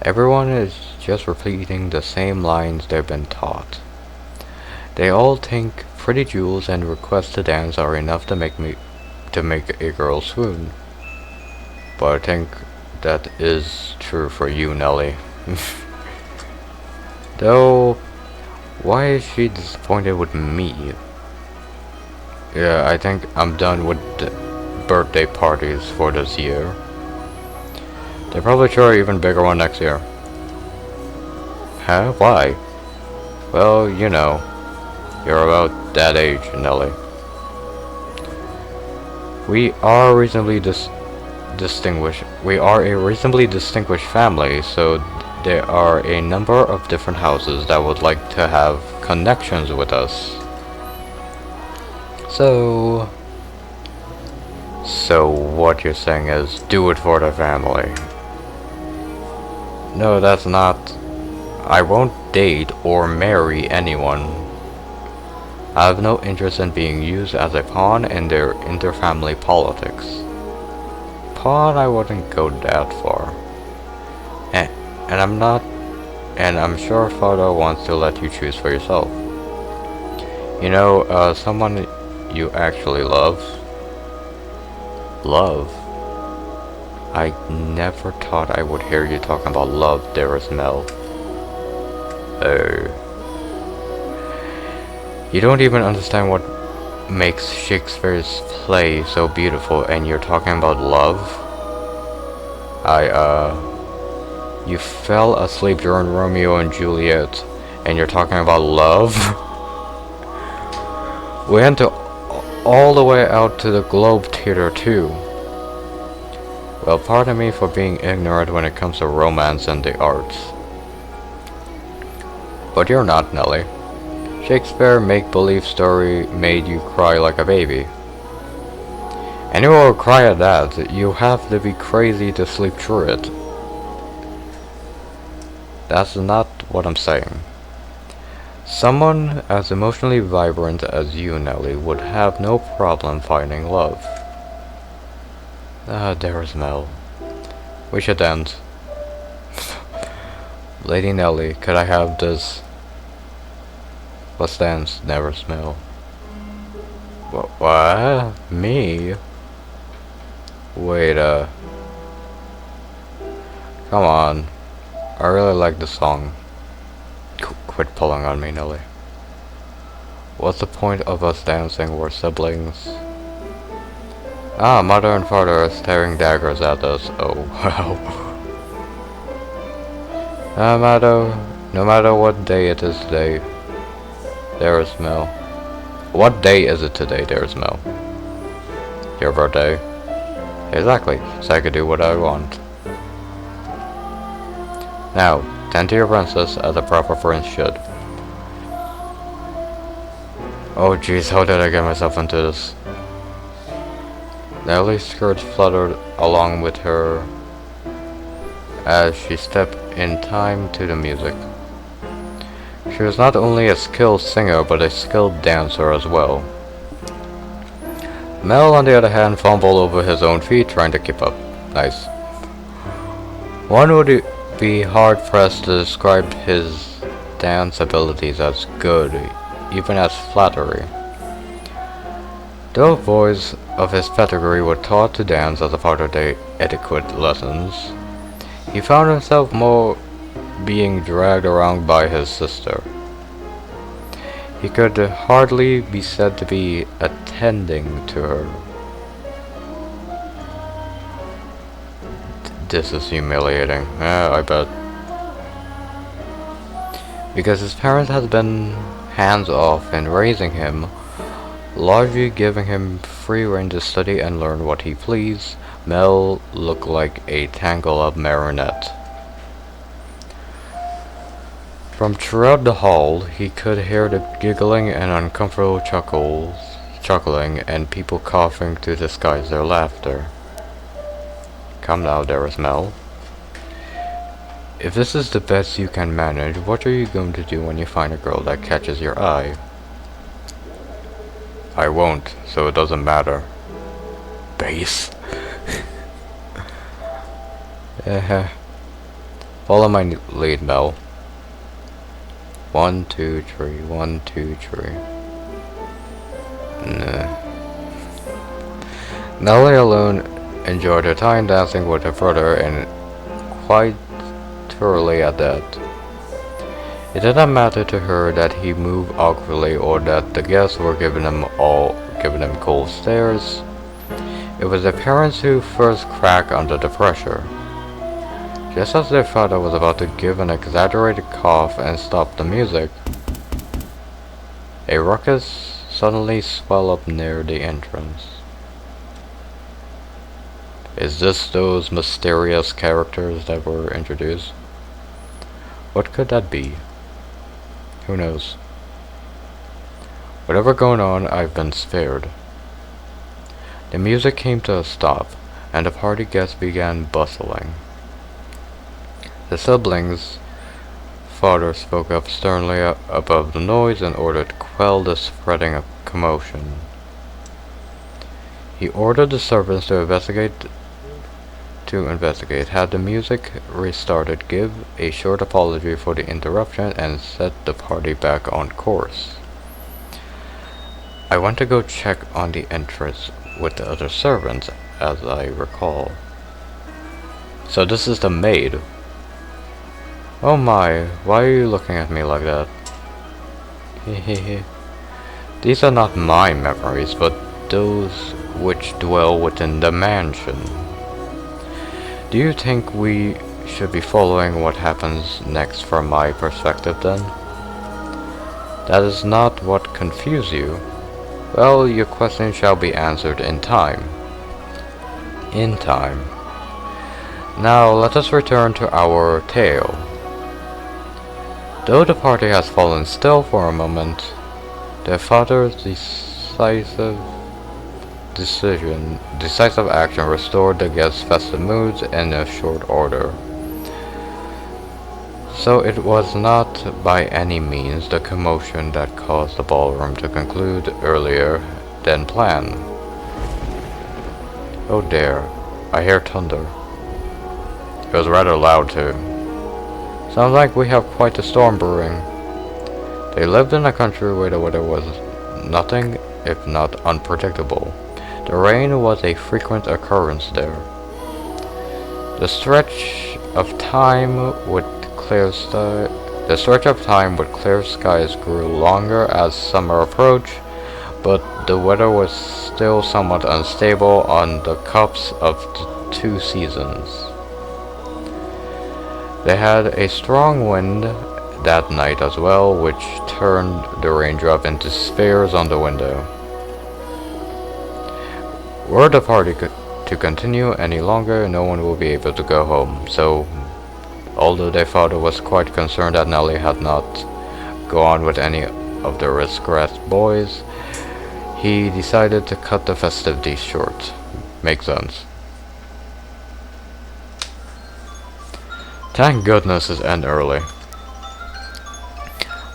Everyone is just repeating the same lines they've been taught. They all think pretty jewels and requests to dance are enough to make a girl swoon. But I think that is true for you, Nelly. Though, why is she disappointed with me? Yeah, I think I'm done with the birthday parties for this year. They'll probably throw an even bigger one next year. Huh? Why? Well, you know, you're about that age, Nelly. We are a reasonably distinguished family, so there are a number of different houses that would like to have connections with us. So what you're saying is do it for the family. No, that's not. I won't date or marry anyone. I have no interest in being used as a pawn in their inter-family politics. Pawn, I wouldn't go that far. And I'm not. And I'm sure Fata wants to let you choose for yourself. You know, someone you actually love. Love? I never thought I would hear you talking about love, Darosmel. Oh. You don't even understand what makes Shakespeare's play so beautiful, and you're talking about love? You fell asleep during Romeo and Juliet, And you're talking about love? We went to all the way out to the Globe Theater too. Well, pardon me for being ignorant when it comes to romance and the arts. But you're not, Nelly. Shakespeare's make-believe story made you cry like a baby. And you will cry at that. You have to be crazy to sleep through it. That's not what I'm saying. Someone as emotionally vibrant as you, Nelly, would have no problem finding love. Ah, there's Mel. We should dance. Lady Nelly, could I have this? Let's dance, never smell. What? Me? Wait, come on. I really like the song. Quit pulling on me, Nelly. What's the point of us dancing? We're siblings. Ah, mother and father are staring daggers at us. Oh, wow. No matter what day it is today, there is Mel. What day is it today, there's Mel? Your birthday? Exactly, so I could do what I want. Now, tend to your princess as a proper prince should. Oh jeez, how did I get myself into this? Nelly's skirts fluttered along with her as she stepped in time to the music. She was not only a skilled singer, but a skilled dancer as well. Mel, on the other hand, fumbled over his own feet trying to keep up. Nice. One would be hard-pressed to describe his dance abilities as good, even as flattery. Though boys of his pedigree were taught to dance as a part of their etiquette lessons, he found himself more being dragged around by his sister. He could hardly be said to be attending to her. This is humiliating. Yeah, I bet. Because his parents had been hands-off in raising him, largely giving him free rein to study and learn what he pleased, Mel looked like a tangled-up marionette. From throughout the hall, he could hear the giggling and uncomfortable chuckling, and people coughing to disguise their laughter. Come now, there is Mel. If this is the best you can manage, what are you going to do when you find a girl that catches your eye? I won't, so it doesn't matter. Base. Follow my lead, Mel. 1, 2, 3, 1, 2, 3. Nah. Nelly alone enjoyed her time dancing with her brother, and quite thoroughly at that. It did not matter to her that he moved awkwardly or that the guests were giving him cold stares. It was the parents who first cracked under the pressure. Just as their father was about to give an exaggerated cough and stop the music, a ruckus suddenly swelled up near the entrance. Is this those mysterious characters that were introduced? What could that be? Who knows? Whatever going on, I've been spared. The music came to a stop, and the party guests began bustling. The siblings' father spoke up sternly above the noise in order to quell the spreading commotion. He ordered the servants to investigate, had the music restarted, give a short apology for the interruption, and set the party back on course. I went to go check on the entrance with the other servants, as I recall. So this is the maid. Oh my, why are you looking at me like that? Hehehe. These are not my memories, but those which dwell within the mansion. Do you think we should be following what happens next from my perspective then? That is not what confused you. Well, your question shall be answered in time. In time. Now let us return to our tale. Though the party has fallen still for a moment, their father's decisive action restored the guests' festive moods in a short order. So it was not by any means the commotion that caused the ballroom to conclude earlier than planned. Oh dear, I hear thunder. It was rather loud too. Sounds like we have quite a storm brewing. They lived in a country where the weather was nothing if not unpredictable. The rain was a frequent occurrence there. The stretch of time with clear skies grew longer as summer approached, but the weather was still somewhat unstable on the cusp of the two seasons. They had a strong wind that night as well, which turned the raindrop into spheres on the window. Were the party to continue any longer, no one will be able to go home, so although their father was quite concerned that Nelly had not gone with any of the risk-grass boys, he decided to cut the festivities short. Makes sense. Thank goodness it's end early.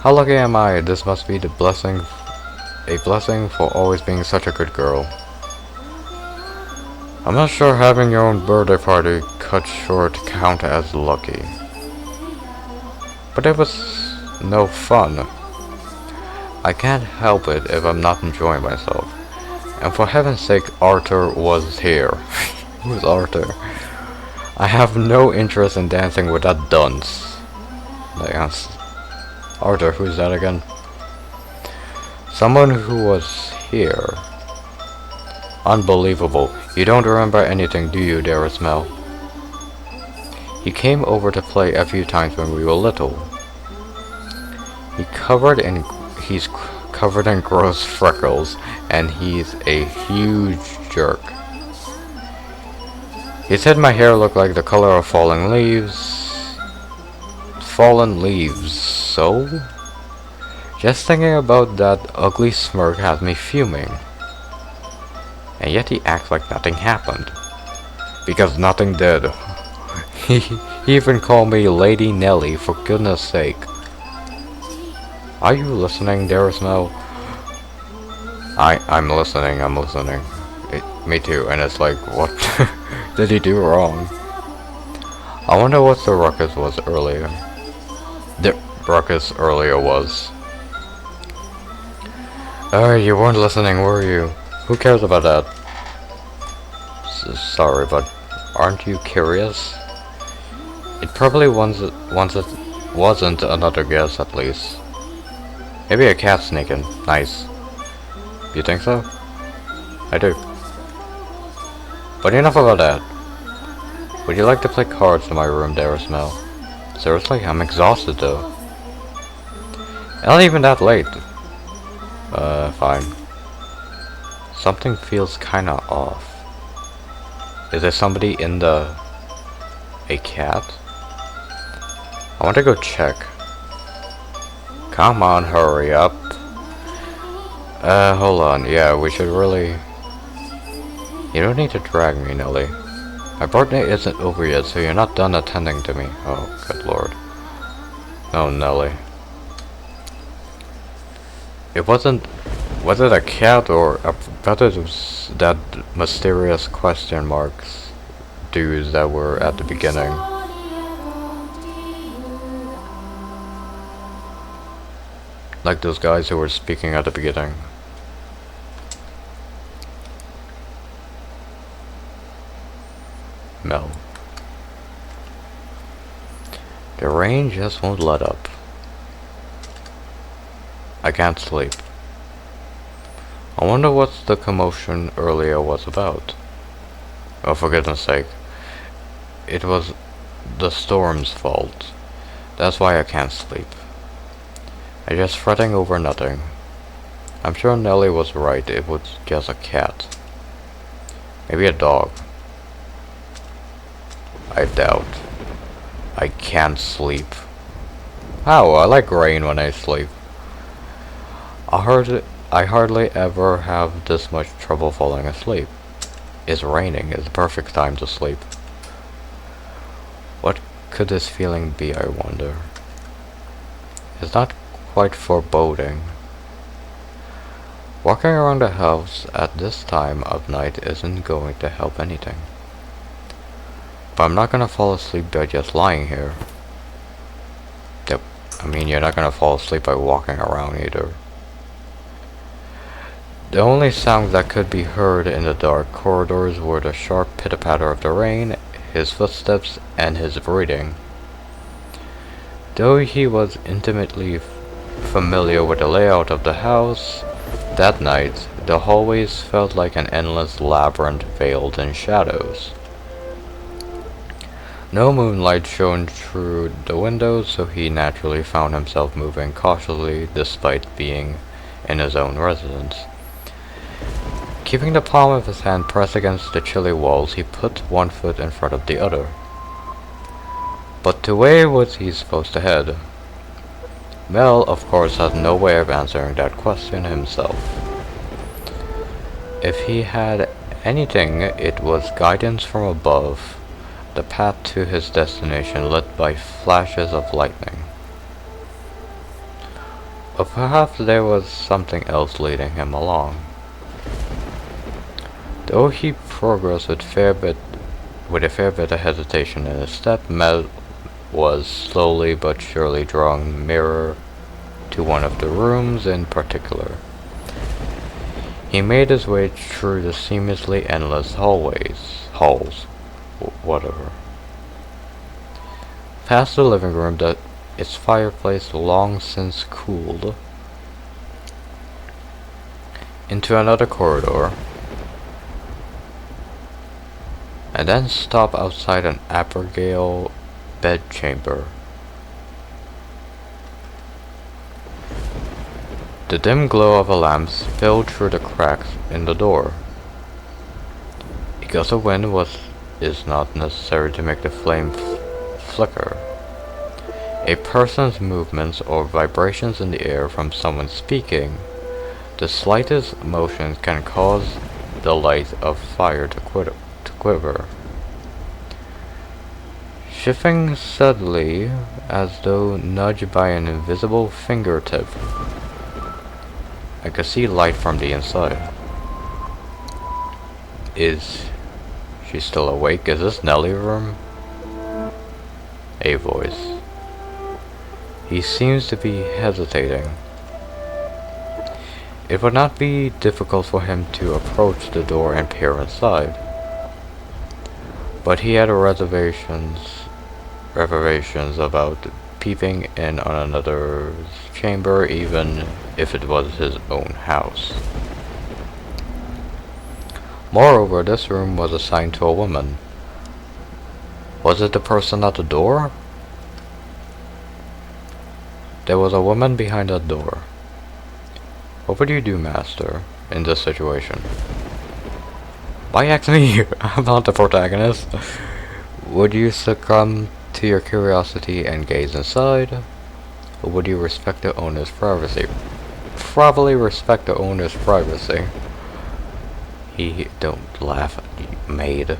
How lucky am I? This must be a blessing for always being such a good girl. I'm not sure having your own birthday party cut short count as lucky. But it was no fun. I can't help it if I'm not enjoying myself. And for heaven's sake, Arthur was here. Who's Arthur? I have no interest in dancing with that dunce. Arthur, who's that again? Someone who was here. Unbelievable. You don't remember anything, do you, dearest Mel? He came over to play a few times when we were little. He's covered in gross freckles, and he's a huge jerk. He said my hair looked like the color of fallen leaves. Fallen leaves, so? Just thinking about that ugly smirk has me fuming. And yet he acts like nothing happened. Because nothing did. He even called me Lady Nelly, for goodness sake. Are you listening, dearest Mel? I'm listening. Me too, and it's like, what did he do wrong? I wonder what the ruckus was earlier. The ruckus earlier was. You weren't listening, were you? Who cares about that? Sorry, but aren't you curious? It probably wasn't another guess, at least. Maybe a cat sneaking. Nice. You think so? I do. But enough about that. Would you like to play cards in my room, dearest Mel? Seriously, I'm exhausted though. Not even that late. Fine. Something feels kinda off. Is there somebody in the... a cat? I want to go check. Come on, hurry up. Hold on. Yeah, we should really... You don't need to drag me, Nelly. My birthday isn't over yet, so you're not done attending to me. Oh, good lord. No, Nelly. It wasn't... Was it a cat or a... I thought it was that mysterious question marks dudes that were at the beginning. Like those guys who were speaking at the beginning. Mel. The rain just won't let up. I can't sleep. I wonder what the commotion earlier was about. Oh, for goodness sake. It was the storm's fault. That's why I can't sleep. I just fretting over nothing. I'm sure Nellie was right, it was just a cat. Maybe a dog. I doubt. I can't sleep. Oh, I like rain when I sleep. I hardly ever have this much trouble falling asleep. It's raining, it's the perfect time to sleep. What could this feeling be, I wonder? It's not quite foreboding. Walking around the house at this time of night isn't going to help anything. But I'm not gonna fall asleep by just lying here. Yep, I mean you're not gonna fall asleep by walking around either. The only sounds that could be heard in the dark corridors were the sharp pitter-patter of the rain, his footsteps, and his breathing. Though he was intimately familiar with the layout of the house, that night the hallways felt like an endless labyrinth veiled in shadows. No moonlight shone through the windows, so he naturally found himself moving cautiously despite being in his own residence. Keeping the palm of his hand pressed against the chilly walls, he put one foot in front of the other. But to where was he supposed to head? Mel, of course, had no way of answering that question himself. If he had anything, it was guidance from above, the path to his destination lit by flashes of lightning. Or perhaps there was something else leading him along. Though he progressed with a fair bit of hesitation in his step, Mel was slowly but surely drawing nearer to one of the rooms in particular. He made his way through the seemingly endless halls, whatever. Past the living room that its fireplace long since cooled, into another corridor, and then stop outside an Abigail bedchamber. The dim glow of a lamp spilled through the cracks in the door. A gust of wind is not necessary to make the flame flicker. A person's movements or vibrations in the air from someone speaking, the slightest motion can cause the light of fire to quiver. Shifting suddenly, as though nudged by an invisible fingertip, I could see light from the inside. Is she still awake? Is this Nellie's room? A voice. He seems to be hesitating. It would not be difficult for him to approach the door and peer inside. But he had reservations about peeping in on another's chamber, even if it was his own house. Moreover, this room was assigned to a woman. Was it the person at the door? There was a woman behind that door. What would you do, Master, in this situation? Why ask me? I'm not the protagonist. Would you succumb to your curiosity and gaze inside? Or would you respect the owner's privacy? Probably respect the owner's privacy. Don't laugh, maid.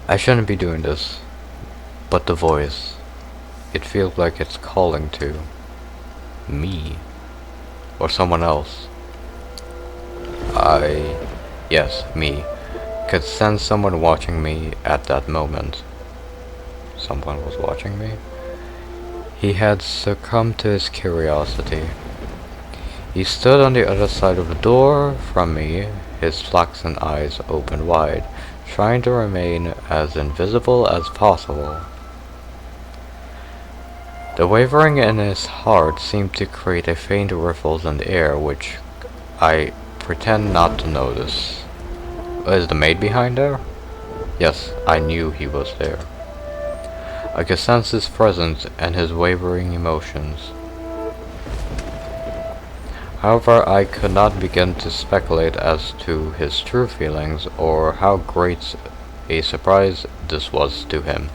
I shouldn't be doing this. But the voice, it feels like it's calling to me. Or someone else. Yes, me, could sense someone watching me at that moment. Someone was watching me? He had succumbed to his curiosity. He stood on the other side of the door from me, his flaxen eyes open wide, trying to remain as invisible as possible. The wavering in his heart seemed to create a faint ripples in the air, which I pretend not to notice. Is the maid behind there? Yes, I knew he was there. I could sense his presence and his wavering emotions. However, I could not begin to speculate as to his true feelings or how great a surprise this was to him.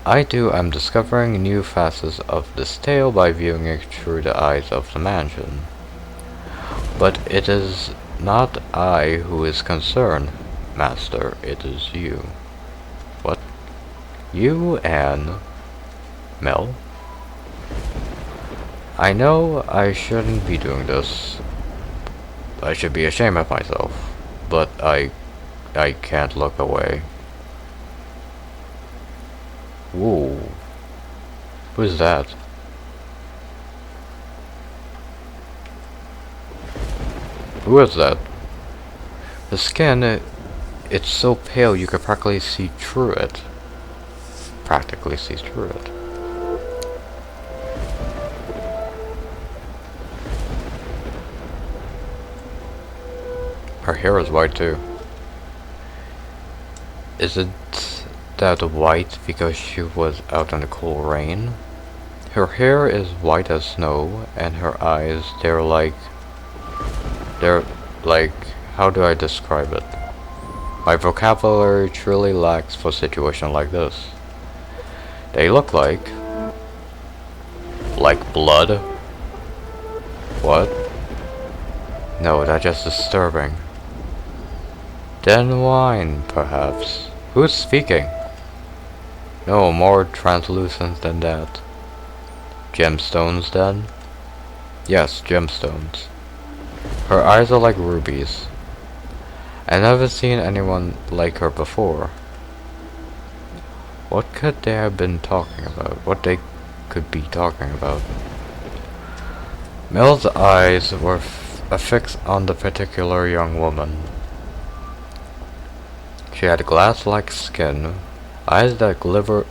I too am discovering new facets of this tale by viewing it through the eyes of the mansion. But it is not I who is concerned, Master, it is you. What? You and Mel? I know I shouldn't be doing this. I should be ashamed of myself, but I can't look away. Whoa. Who's that? Who is that? The skin, it's so pale you could practically see through it. Practically see through it. Her hair is white too. Is it that white because she was out in the cold rain? Her hair is white as snow, and her eyes, they're like, how do I describe it? My vocabulary truly lacks for a situation like this. They look like blood? What? No, that's just disturbing. Then wine, perhaps. Who's speaking? No, more translucent than that. Gemstones, then? Yes, gemstones. Her eyes are like rubies. I've never seen anyone like her before. What could they have been talking about? What they could be talking about? Mel's eyes were affixed on the particular young woman. She had glass-like skin, eyes that glimmered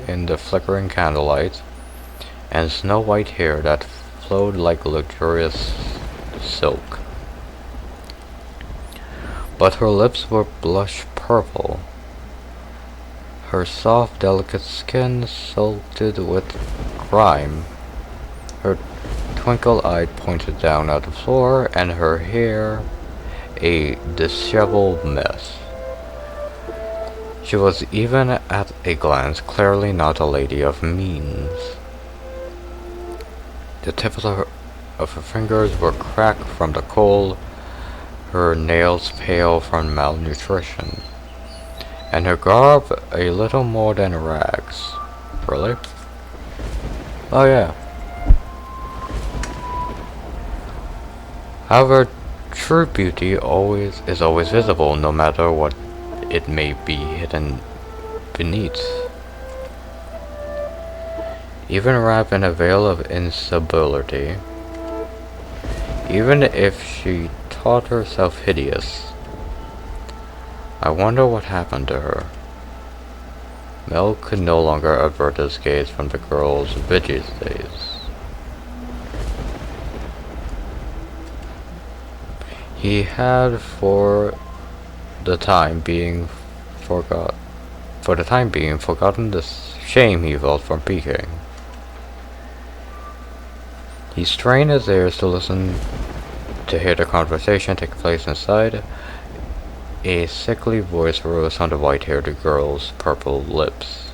in the flickering candlelight, and snow-white hair that flowed like luxurious silk. But her lips were blush purple. Her soft, delicate skin salted with grime. Her twinkle-eye pointed down at the floor, and her hair a disheveled mess. She was, even at a glance, clearly not a lady of means. The tips of her fingers were cracked from the cold, her nails pale from malnutrition, and her garb a little more than rags. Really? Oh yeah. However, true beauty is always visible, no matter what it may be hidden beneath. Even wrapped in a veil of instability, even if she thought herself hideous. I wonder what happened to her. Mel could no longer avert his gaze from the girl's vigil days. He had for the time being forgotten the shame he felt from peeking. He strained his ears to listen, to hear the conversation take place inside. A sickly voice rose from the white-haired girl's purple lips.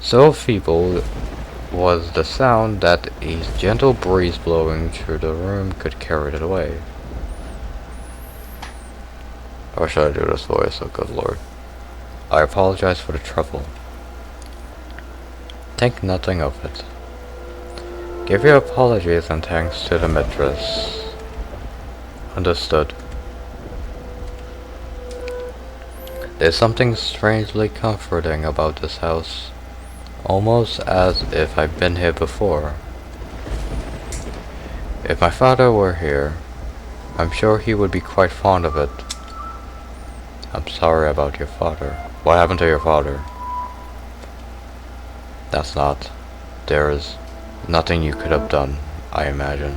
So feeble was the sound that a gentle breeze blowing through the room could carry it away. Or should I do this voice? Oh, good lord. I apologize for the trouble. Think nothing of it. Give your apologies and thanks to the mistress. Understood. There's something strangely comforting about this house. Almost as if I've been here before. If my father were here, I'm sure he would be quite fond of it. I'm sorry about your father. What happened to your father? That's not. There is nothing you could have done, I imagine.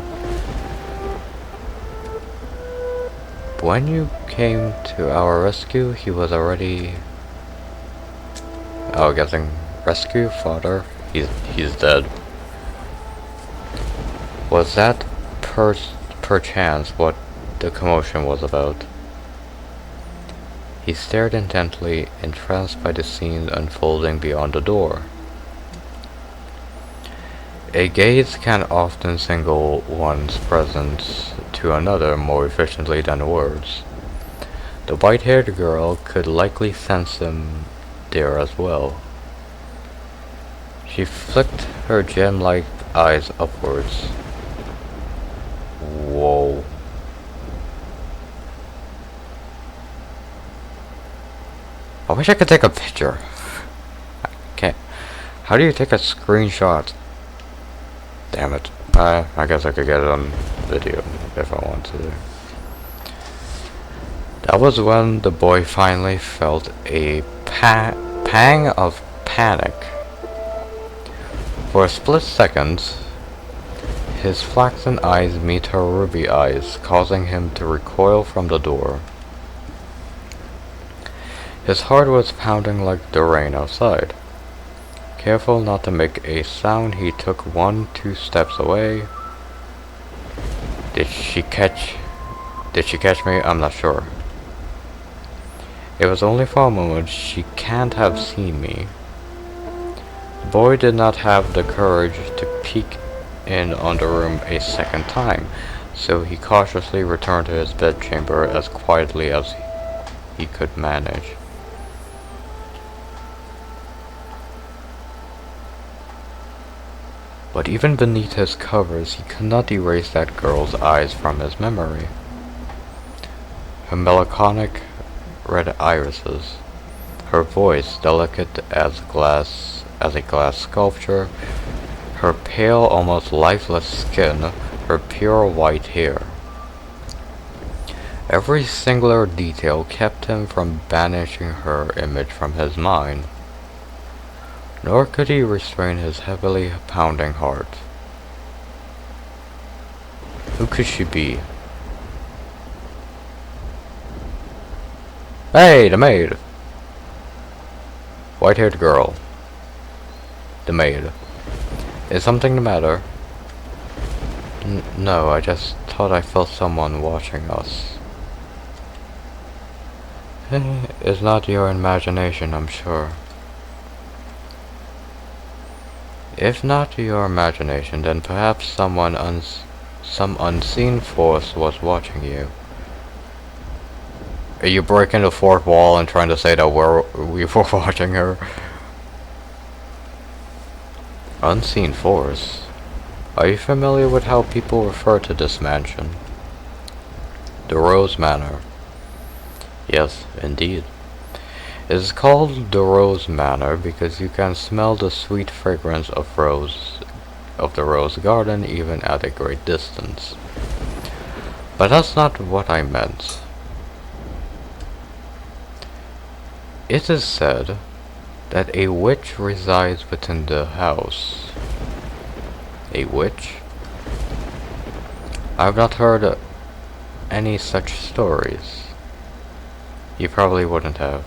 When you came to our rescue, he was already... Oh, guessing rescue? Father? He's dead. Was that perchance what the commotion was about? He stared intently, entranced by the scene unfolding beyond the door. A gaze can often signal one's presence to another more efficiently than words. The white-haired girl could likely sense him there as well. She flicked her gem-like eyes upwards. Whoa. I wish I could take a picture. I can't. How do you take a screenshot? Damn it. I guess I could get it on video if I want to. That was when the boy finally felt a pang of panic. For a split second, his flaxen eyes met her ruby eyes, causing him to recoil from the door. His heart was pounding like the rain outside. Careful not to make a sound, he took 1-2 steps away. Did she catch me? I'm not sure. It was only for a moment. She can't have seen me. The boy did not have the courage to peek in on the room a second time, so he cautiously returned to his bedchamber as quietly as he could manage. But even beneath his covers, he could not erase that girl's eyes from his memory. Her melancholic red irises, her voice delicate as a glass sculpture, her pale, almost lifeless skin, her pure white hair. Every singular detail kept him from banishing her image from his mind. Nor could he restrain his heavily pounding heart. Who could she be? Hey, the maid! White-haired girl. The maid. Is something the matter? No, I just thought I felt someone watching us. It's not your imagination, I'm sure. If not your imagination, then perhaps some unseen force was watching you. Are you breaking the fourth wall and trying to say that we were watching her? Unseen force? Are you familiar with how people refer to this mansion? The Rose Manor. Yes, indeed. It is called the Rose Manor because you can smell the sweet fragrance of the rose garden even at a great distance. But that's not what I meant. It is said that a witch resides within the house. A witch? I've not heard any such stories. You probably wouldn't have.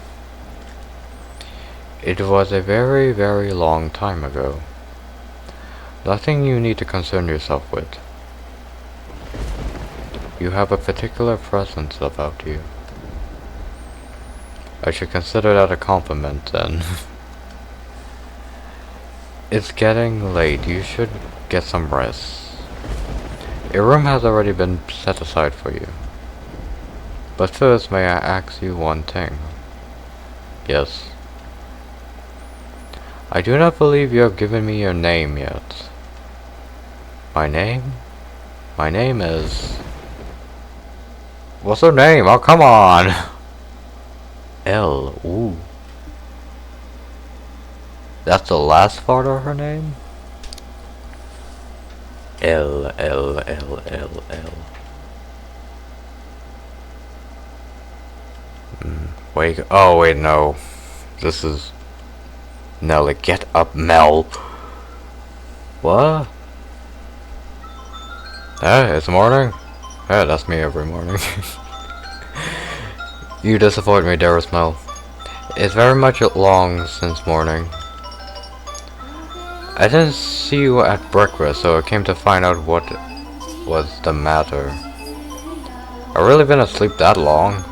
It was a very, very long time ago. Nothing you need to concern yourself with. You have a particular presence about you. I should consider that a compliment then. It's getting late. You should get some rest. A room has already been set aside for you. But first, may I ask you one thing? Yes. I do not believe you have given me your name yet. My name? My name is... What's her name? Oh, come on! L. Ooh. That's the last part of her name? L. Wait, oh wait, no. This is... Nelly, get up, Mel. What? Hey, it's morning? Hey, that's me every morning. You disappoint me, dearest Mel. It's very much long since morning. I didn't see you at breakfast, so I came to find out what was the matter? I've really been asleep that long?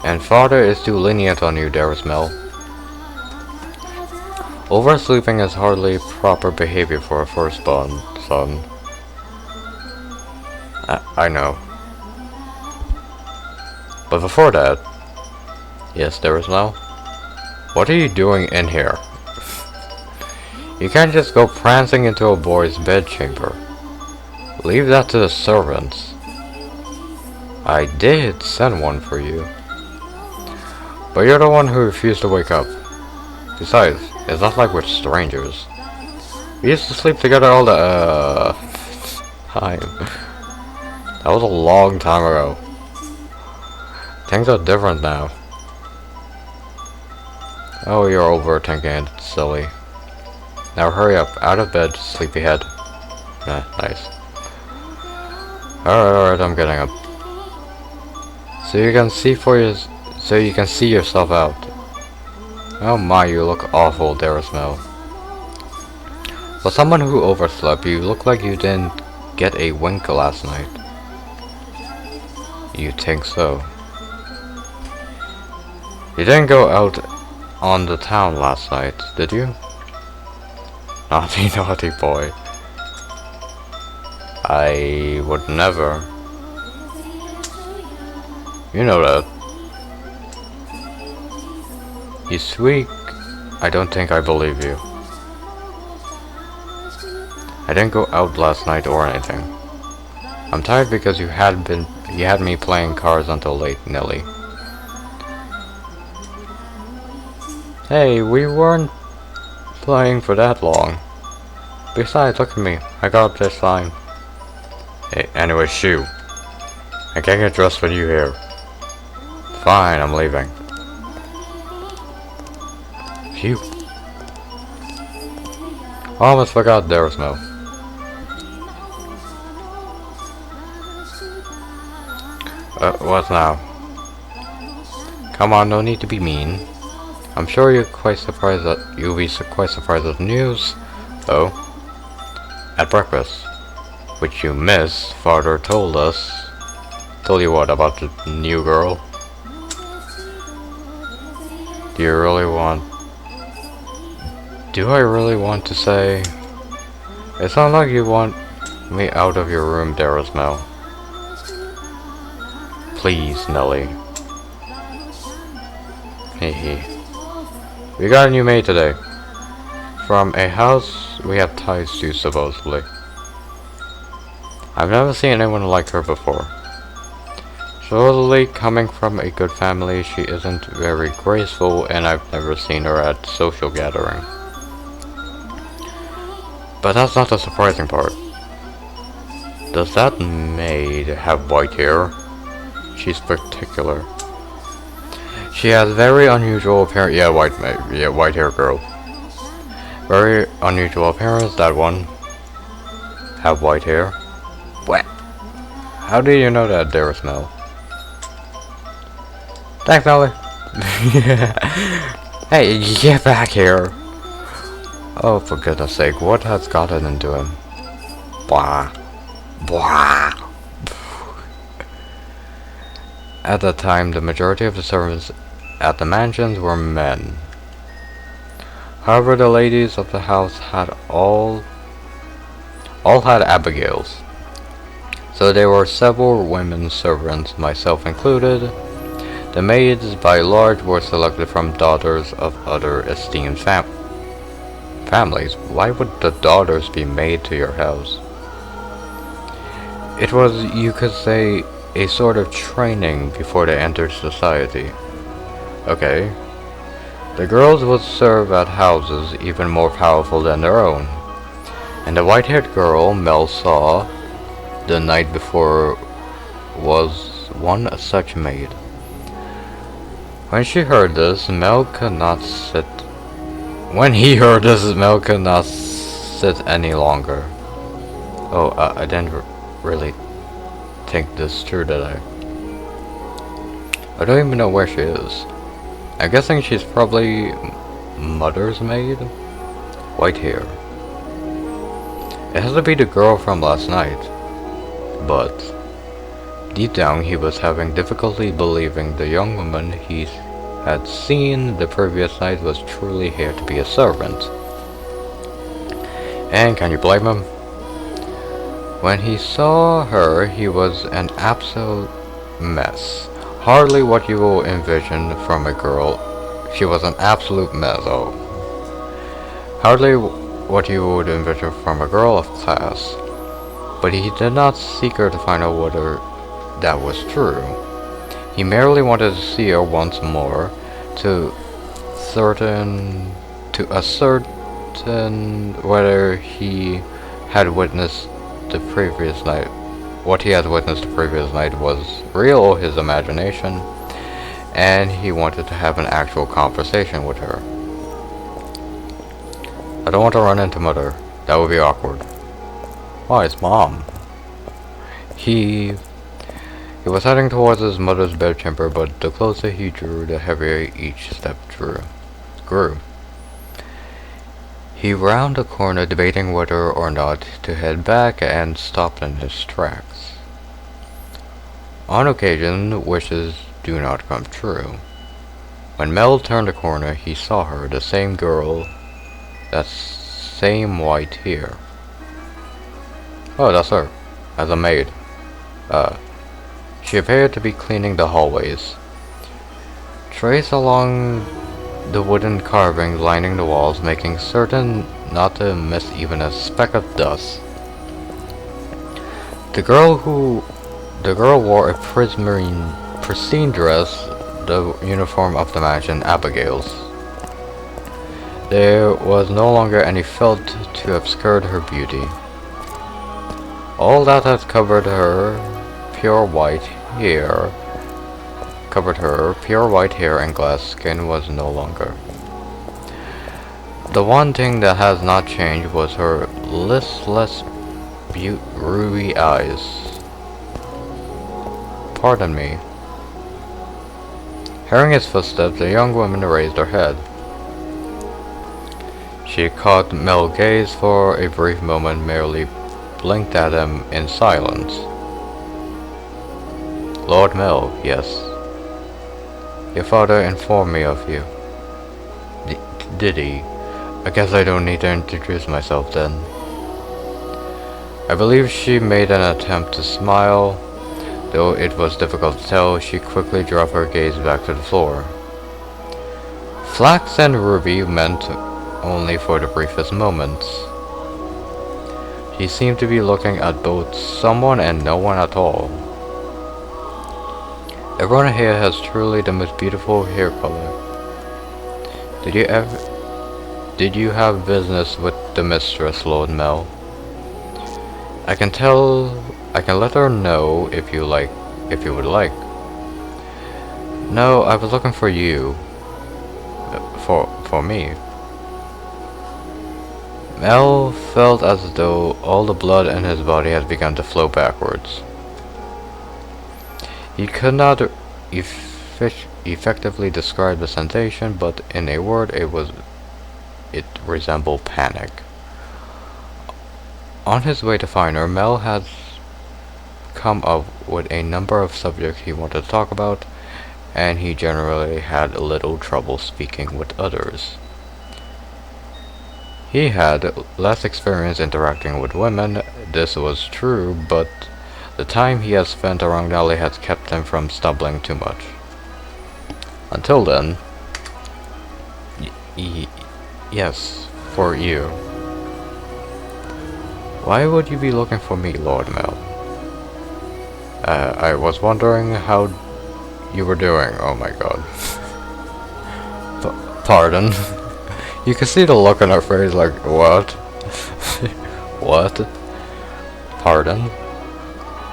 And father is too lenient on you, Darasmel. Oversleeping is hardly proper behavior for a firstborn son. I know. But before that... Yes, Darasmel? What are you doing in here? You can't just go prancing into a boy's bedchamber. Leave that to the servants. I did send one for you. But you're the one who refused to wake up. Besides, it's not like we're strangers. We used to sleep together all the, time. That was a long time ago. Things are different now. Oh, you're overthinking it, silly. Now hurry up, out of bed, sleepyhead. Nice. Alright, I'm getting up. So you can see yourself out. Oh my, you look awful, Darasmel. For someone who overslept, you look like you didn't get a wink last night. You think so? You didn't go out on the town last night, did you? Naughty, naughty boy. I would never. You know that. You squeak. I don't think I believe you. I didn't go out last night or anything. I'm tired because you had me playing cards until late, Nelly. Hey, we weren't playing for that long. Besides, look at me. I got up this time. Hey, anyway, shoo. I can't get dressed when you're here. Fine, I'm leaving. Phew. Almost forgot there was no. What now? Come on, no need to be mean. I'm sure you'll be quite surprised at the news. Oh. At breakfast. Which you missed, father told us. Told you what about the new girl? Do I really want to say? It's not like you want me out of your room, Darasmel. Please, Nelly. Hehe. We got a new maid today. From a house we have ties to, supposedly. I've never seen anyone like her before. Supposedly coming from a good family, she isn't very graceful, and I've never seen her at social gathering. But that's not the surprising part. Does that maid have white hair? She's particular. She has very unusual appearance. Yeah, white hair girl. Very unusual appearance, that one. Have white hair? What? How do you know that, Darasmel? Thanks, Nelly. Hey, get back here. Oh, for goodness sake, what has gotten into him? Blah. Blah. At that time, the majority of the servants at the mansions were men. However, the ladies of the house had all had abigails. So there were several women servants, myself included. The maids, by large, were selected from daughters of other esteemed families. Why would the daughters be made to your house? It was, you could say, a sort of training before they entered society. Okay. The girls would serve at houses even more powerful than their own. And the white-haired girl Mel saw the night before was one such maid. When he heard this, Mel could not sit any longer. Oh, I didn't really think this through, did I? I don't even know where she is. I'm guessing she's probably mother's maid? White hair. It has to be the girl from last night. but deep down he was having difficulty believing the young woman he had seen the previous night was truly here to be a servant. And can you blame him? When he saw her, he was an absolute mess. Hardly what you will envision from a girl. She was an absolute mess, oh. Hardly what you would envision from a girl of class. But he did not seek her to find out whether that was true. He merely wanted to see her once more, to ascertain whether he had witnessed the previous night. What he had witnessed the previous night was real or his imagination, and he wanted to have an actual conversation with her. I don't want to run into Mother. That would be awkward. Why, it's Mom. He was heading towards his mother's bedchamber, but the closer he drew, the heavier each step grew. He rounded the corner, debating whether or not to head back, and stopped in his tracks. On occasion, wishes do not come true. When Mel turned the corner, he saw her, the same girl, that same white hair. Oh, that's her, as a maid. She appeared to be cleaning the hallways. Trace along the wooden carving lining the walls, making certain not to miss even a speck of dust. The girl wore a pristine dress, the uniform of the mansion, Abigail's. There was no longer any felt to obscure her beauty. All that had covered her pure white hair and glass skin was no longer. The one thing that has not changed was her listless, ruby eyes. Pardon me. Hearing his footsteps, the young woman raised her head. She caught Mel's gaze for a brief moment, merely blinked at him in silence. Lord Mel, yes. Your father informed me of you. Did he? I guess I don't need to introduce myself then. I believe she made an attempt to smile, though it was difficult to tell. She quickly dropped her gaze back to the floor. Flax and ruby meant only for the briefest moments. She seemed to be looking at both someone and no one at all. Everyone here has truly the most beautiful hair color. Did you have business with the mistress, Lord Mel? I can let her know if you would like. No, I was looking for you. For me. Mel felt as though all the blood in his body had begun to flow backwards. He could not effectively describe the sensation, but in a word, it resembled panic. On his way to find her, Mel had come up with a number of subjects he wanted to talk about, and he generally had little trouble speaking with others. He had less experience interacting with women, this was true, but the time he had spent around Nellie had kept him from stumbling too much. Until then, yes, for you. Why would you be looking for me, Lord Mel? I was wondering how you were doing. Oh my god. Pardon? You can see the look on her face like, what? What? Pardon?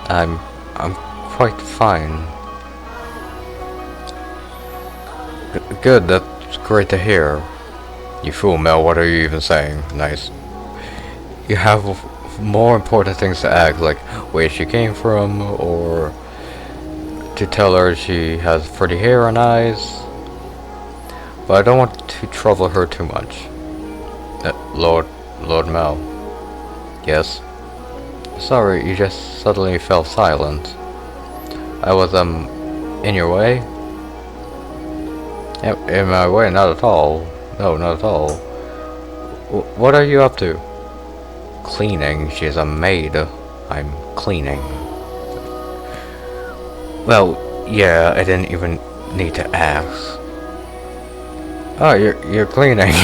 I'm quite fine. Good, that's great to hear. You fool, Mel, what are you even saying? Nice. You have more important things to ask, like where she came from, or to tell her she has pretty hair and eyes. But I don't want to trouble her too much. Lord Mel. Yes? Sorry, you just suddenly fell silent. I was, in your way? In my way? Not at all. No, not at all. What are you up to? Cleaning. She's a maid. I'm cleaning. Well, yeah, I didn't even need to ask. Oh, you're cleaning.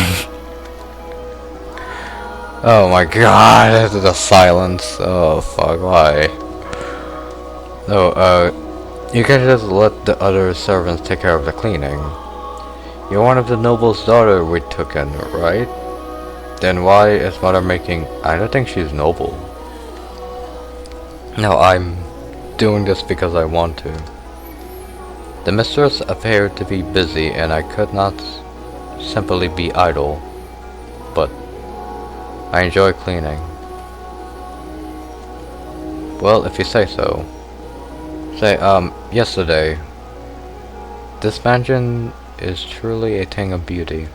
Oh my god, this is a silence. Oh fuck, why? No, you can just let the other servants take care of the cleaning. You're one of the noble's daughter we took in, right? Then why is mother making... I don't think she's noble. No, I'm doing this because I want to. The mistress appeared to be busy and I could not simply be idle. But I enjoy cleaning. Well, if you say so. Say, yesterday. This mansion is truly a thing of beauty.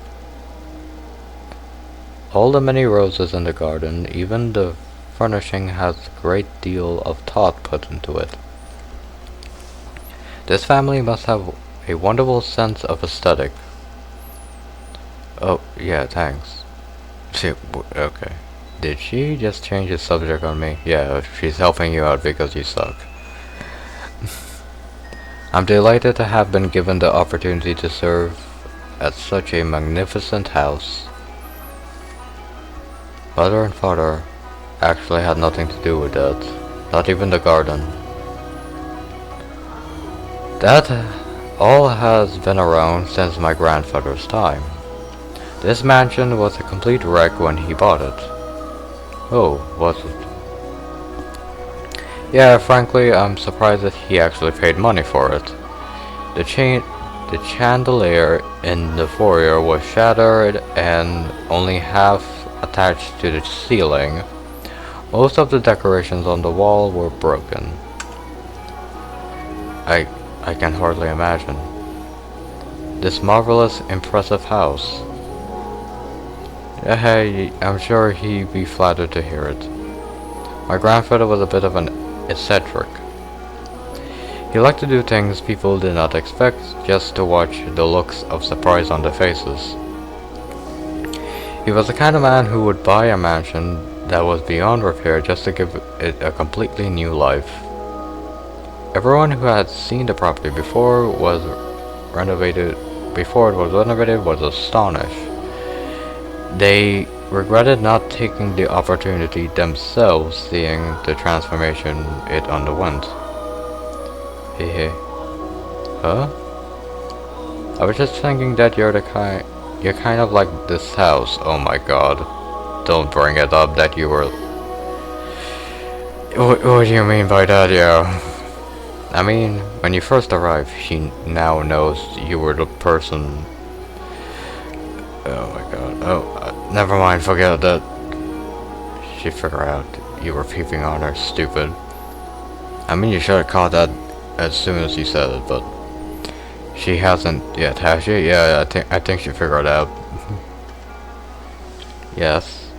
All the many roses in the garden, even the furnishing has a great deal of thought put into it. This family must have a wonderful sense of aesthetic. Oh, yeah, thanks. Okay. Did she just change the subject on me? Yeah, she's helping you out because you suck. I'm delighted to have been given the opportunity to serve at such a magnificent house. Mother and father actually had nothing to do with that. Not even the garden. That all has been around since my grandfather's time. This mansion was a complete wreck when he bought it. Oh, was it? Yeah, frankly, I'm surprised that he actually paid money for it. The chandelier in the foyer was shattered and only half attached to the ceiling. Most of the decorations on the wall were broken. I can hardly imagine. This marvelous, impressive house. Hey, I'm sure he'd be flattered to hear it. My grandfather was a bit of an eccentric. He liked to do things people did not expect just to watch the looks of surprise on their faces. He was the kind of man who would buy a mansion that was beyond repair just to give it a completely new life. Everyone who had seen the property before it was renovated was astonished. They regretted not taking the opportunity themselves, seeing the transformation it underwent. Hehe. Huh? I was just thinking that you're kind of like this house. Oh my god. Don't bring it up that you were... What do you mean by that, yeah? I mean, when you first arrived, she now knows you were the person... Oh my god. Oh, never mind, forget that. She figured out you were peeping on her, stupid. I mean, you should have caught that as soon as you said it, but... She hasn't yet, has she? Yeah, I think she figured it out. Yes.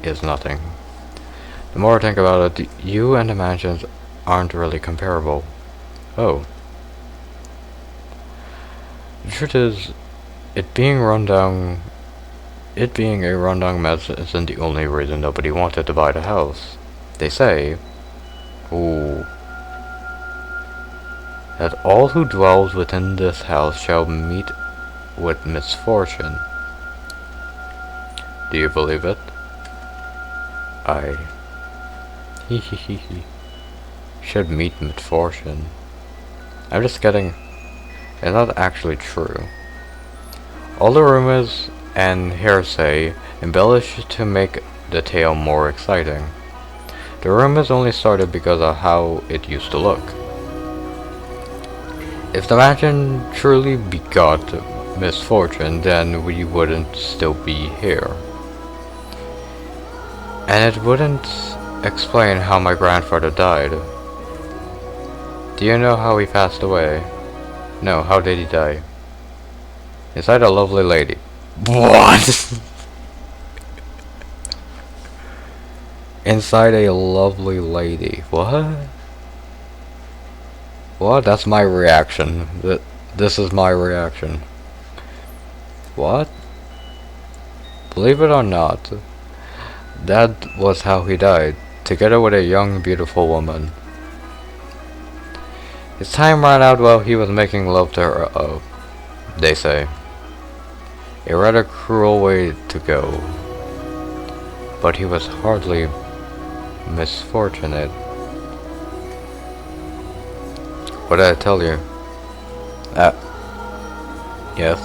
It's nothing. The more I think about it, you and the mansions aren't really comparable. Oh. The truth is, it being a rundown mess isn't the only reason nobody wanted to buy the house. They say, ooh, that all who dwells within this house shall meet with misfortune. Do you believe it? Should meet misfortune. I'm just kidding. It's not actually true. All the rumors and hearsay embellished to make the tale more exciting. The rumors only started because of how it used to look. If the mansion truly begot misfortune, then we wouldn't still be here. And it wouldn't explain how my grandfather died. Do you know how he passed away? No, how did he die? Inside a lovely lady. What? Inside a lovely lady. What? What? That's my reaction. This is my reaction. What? Believe it or not, that was how he died, together with a young, beautiful woman. His time ran out while he was making love to her, they say. A rather cruel way to go, but he was hardly misfortunate. What did I tell you? Yes.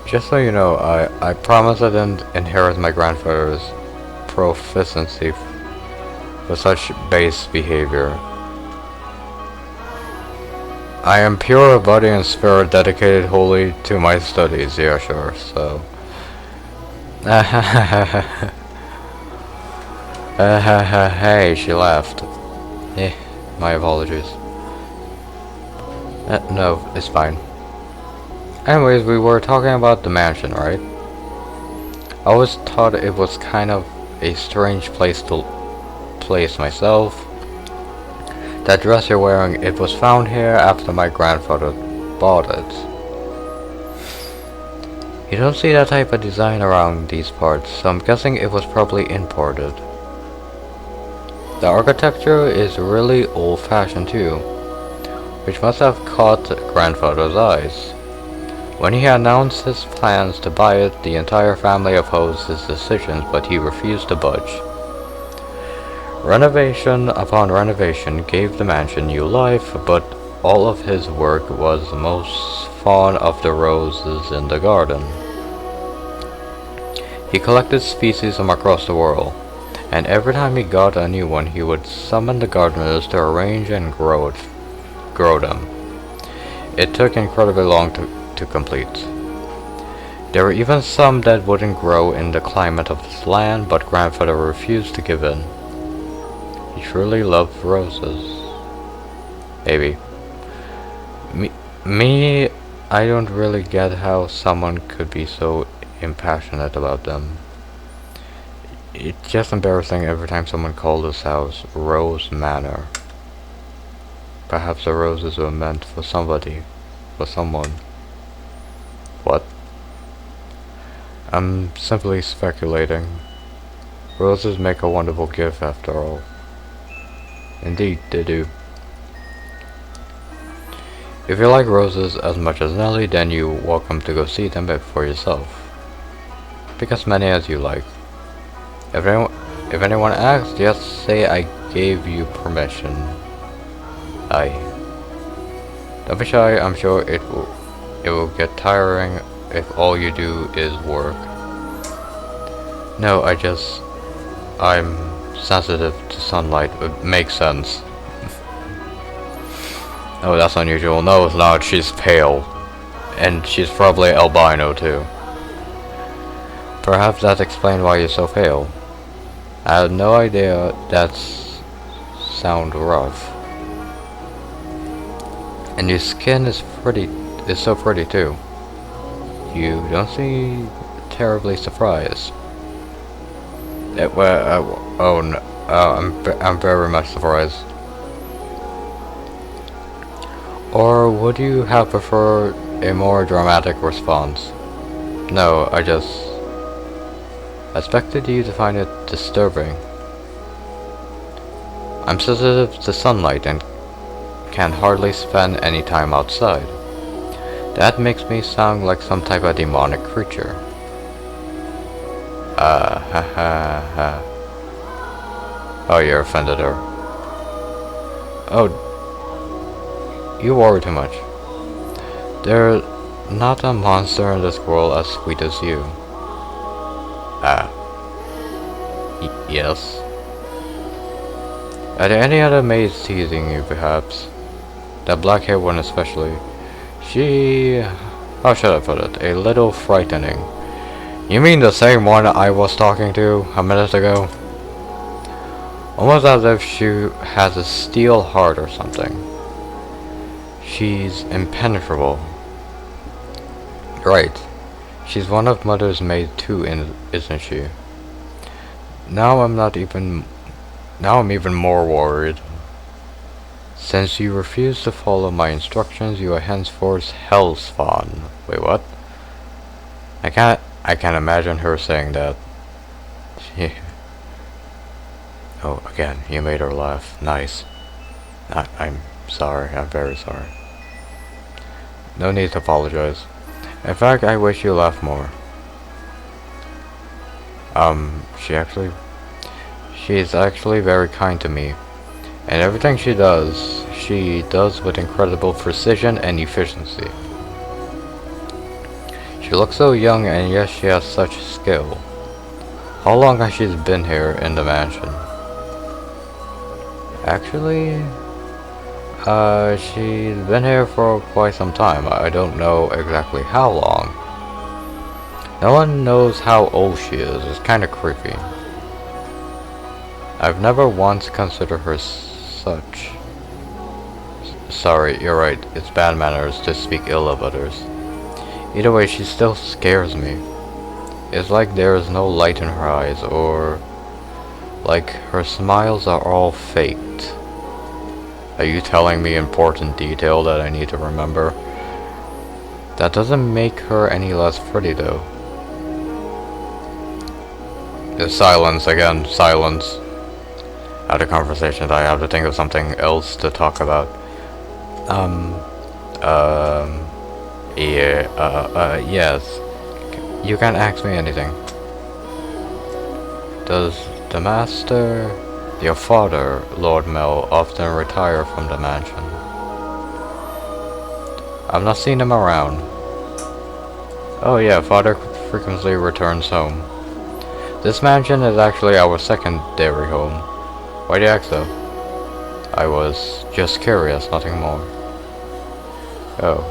Just so you know, I promise I didn't inherit my grandfather's proficiency for such base behavior. I am pure of body and spirit, dedicated wholly to my studies, yeah sure, so... Hey, she laughed. My apologies. No, it's fine. Anyways, we were talking about the mansion, right? I always thought it was kind of a strange place to place myself. That dress you're wearing, it was found here after my grandfather bought it. You don't see that type of design around these parts, so I'm guessing it was probably imported. The architecture is really old-fashioned too, which must have caught grandfather's eyes. When he announced his plans to buy it, the entire family opposed his decisions, but he refused to budge. Renovation upon renovation gave the mansion new life, but all of his work was most fond of the roses in the garden. He collected species from across the world, and every time he got a new one, he would summon the gardeners to arrange and grow them. It took incredibly long to complete. There were even some that wouldn't grow in the climate of this land, but grandfather refused to give in. He truly loved roses. Maybe. Me, I don't really get how someone could be so impassionate about them. It's just embarrassing every time someone called this house Rose Manor. Perhaps the roses were meant for somebody, for someone. What? I'm simply speculating. Roses make a wonderful gift after all. Indeed, they do. If you like roses as much as Nelly, then you're welcome to go see them for yourself. Pick as many as you like. If anyone asks, just say I gave you permission. Aye. Don't be shy, I'm sure it will get tiring if all you do is work. No, I'm sensitive to sunlight. It makes sense. Oh, that's unusual. No, it's not. She's pale. And she's probably albino too. Perhaps that explains why you're so pale. I had no idea that's sound rough. And your skin is so pretty too. You don't seem terribly surprised. Oh no, I'm very much surprised. Or would you have preferred a more dramatic response? No, I just expected you to find it disturbing. I'm sensitive to sunlight and can hardly spend any time outside. That makes me sound like some type of demonic creature. Ha ha ha. Oh, you offended her. Oh, you worry too much. There's not a monster in this world as sweet as you. Yes. Are there any other maids teasing you, perhaps? That black-haired one especially. How should I put it? A little frightening. You mean the same one I was talking to a minute ago? Almost as if she has a steel heart or something. She's impenetrable. Right. She's one of Mother's maids too, isn't she? Now I'm not even... Now I'm even more worried. Since you refuse to follow my instructions, you are henceforth Hell's Spawn. Wait, what? I can't imagine her saying that. Oh, again, you made her laugh. Nice. I'm sorry. I'm very sorry. No need to apologize. In fact, I wish you laughed more. She's actually very kind to me. And everything she does with incredible precision and efficiency. She looks so young, and yet she has such skill. How long has she been here in the mansion? Actually, she's been here for quite some time. I don't know exactly how long. No one knows how old she is. It's kinda creepy. I've never once considered her such. Sorry, you're right. It's bad manners to speak ill of others. Either way, she still scares me. It's like there is no light in her eyes, or like her smiles are all faked. Are you telling me important detail that I need to remember? That doesn't make her any less pretty, though. Silence again, silence. Out of conversations, I have to think of something else to talk about. Yes. You can ask me anything. Does the master, your father, Lord Mel, often retire from the mansion? I've not seen him around. Oh yeah, father frequently returns home. This mansion is actually our secondary home. Why do you ask though? I was just curious, nothing more. Oh.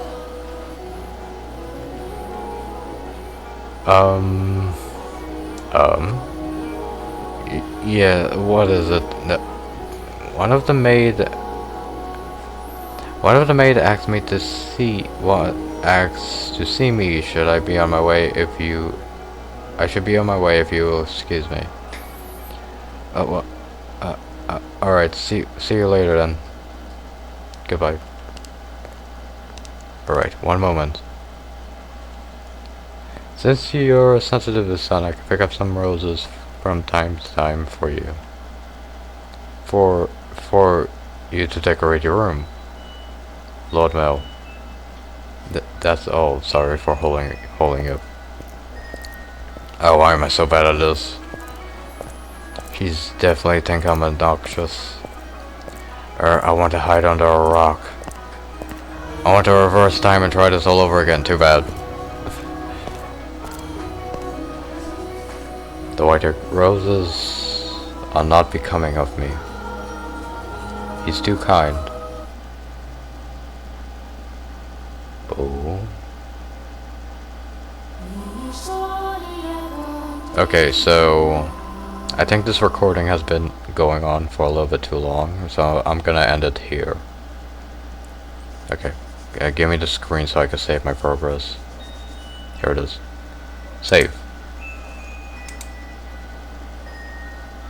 Yeah, what is it? No, one of the maid asked me to see me. Should I be on my way if you... I should be on my way if you will excuse me. Oh, well, alright, see you later then. Goodbye. Alright, one moment. Since you're sensitive to the sun, I can pick up some roses from time to time for you. For you to decorate your room. Lord Mel. That's all. Sorry for holding up. Oh, why am I so bad at this? She's definitely think I'm obnoxious. I want to hide under a rock. I want to reverse time and try this all over again. Too bad. The white roses are not becoming of me. He's too kind. Oh. Okay, so I think this recording has been going on for a little bit too long, so I'm gonna end it here. Okay, give me the screen so I can save my progress. Here it is. Save.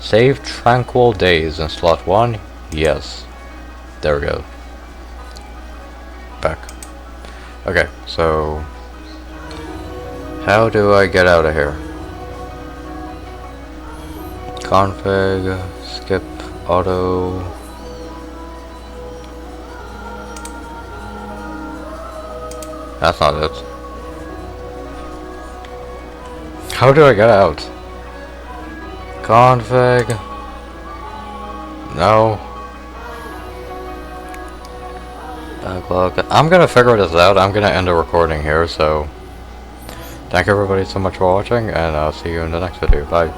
Save Tranquil Days in slot 1? Yes. There we go. Back. Okay, so how do I get out of here? Config, skip, auto. That's not it. How do I get out? Config. No. Backlog. I'm gonna figure this out. I'm gonna end the recording here, so thank everybody so much for watching, and I'll see you in the next video. Bye.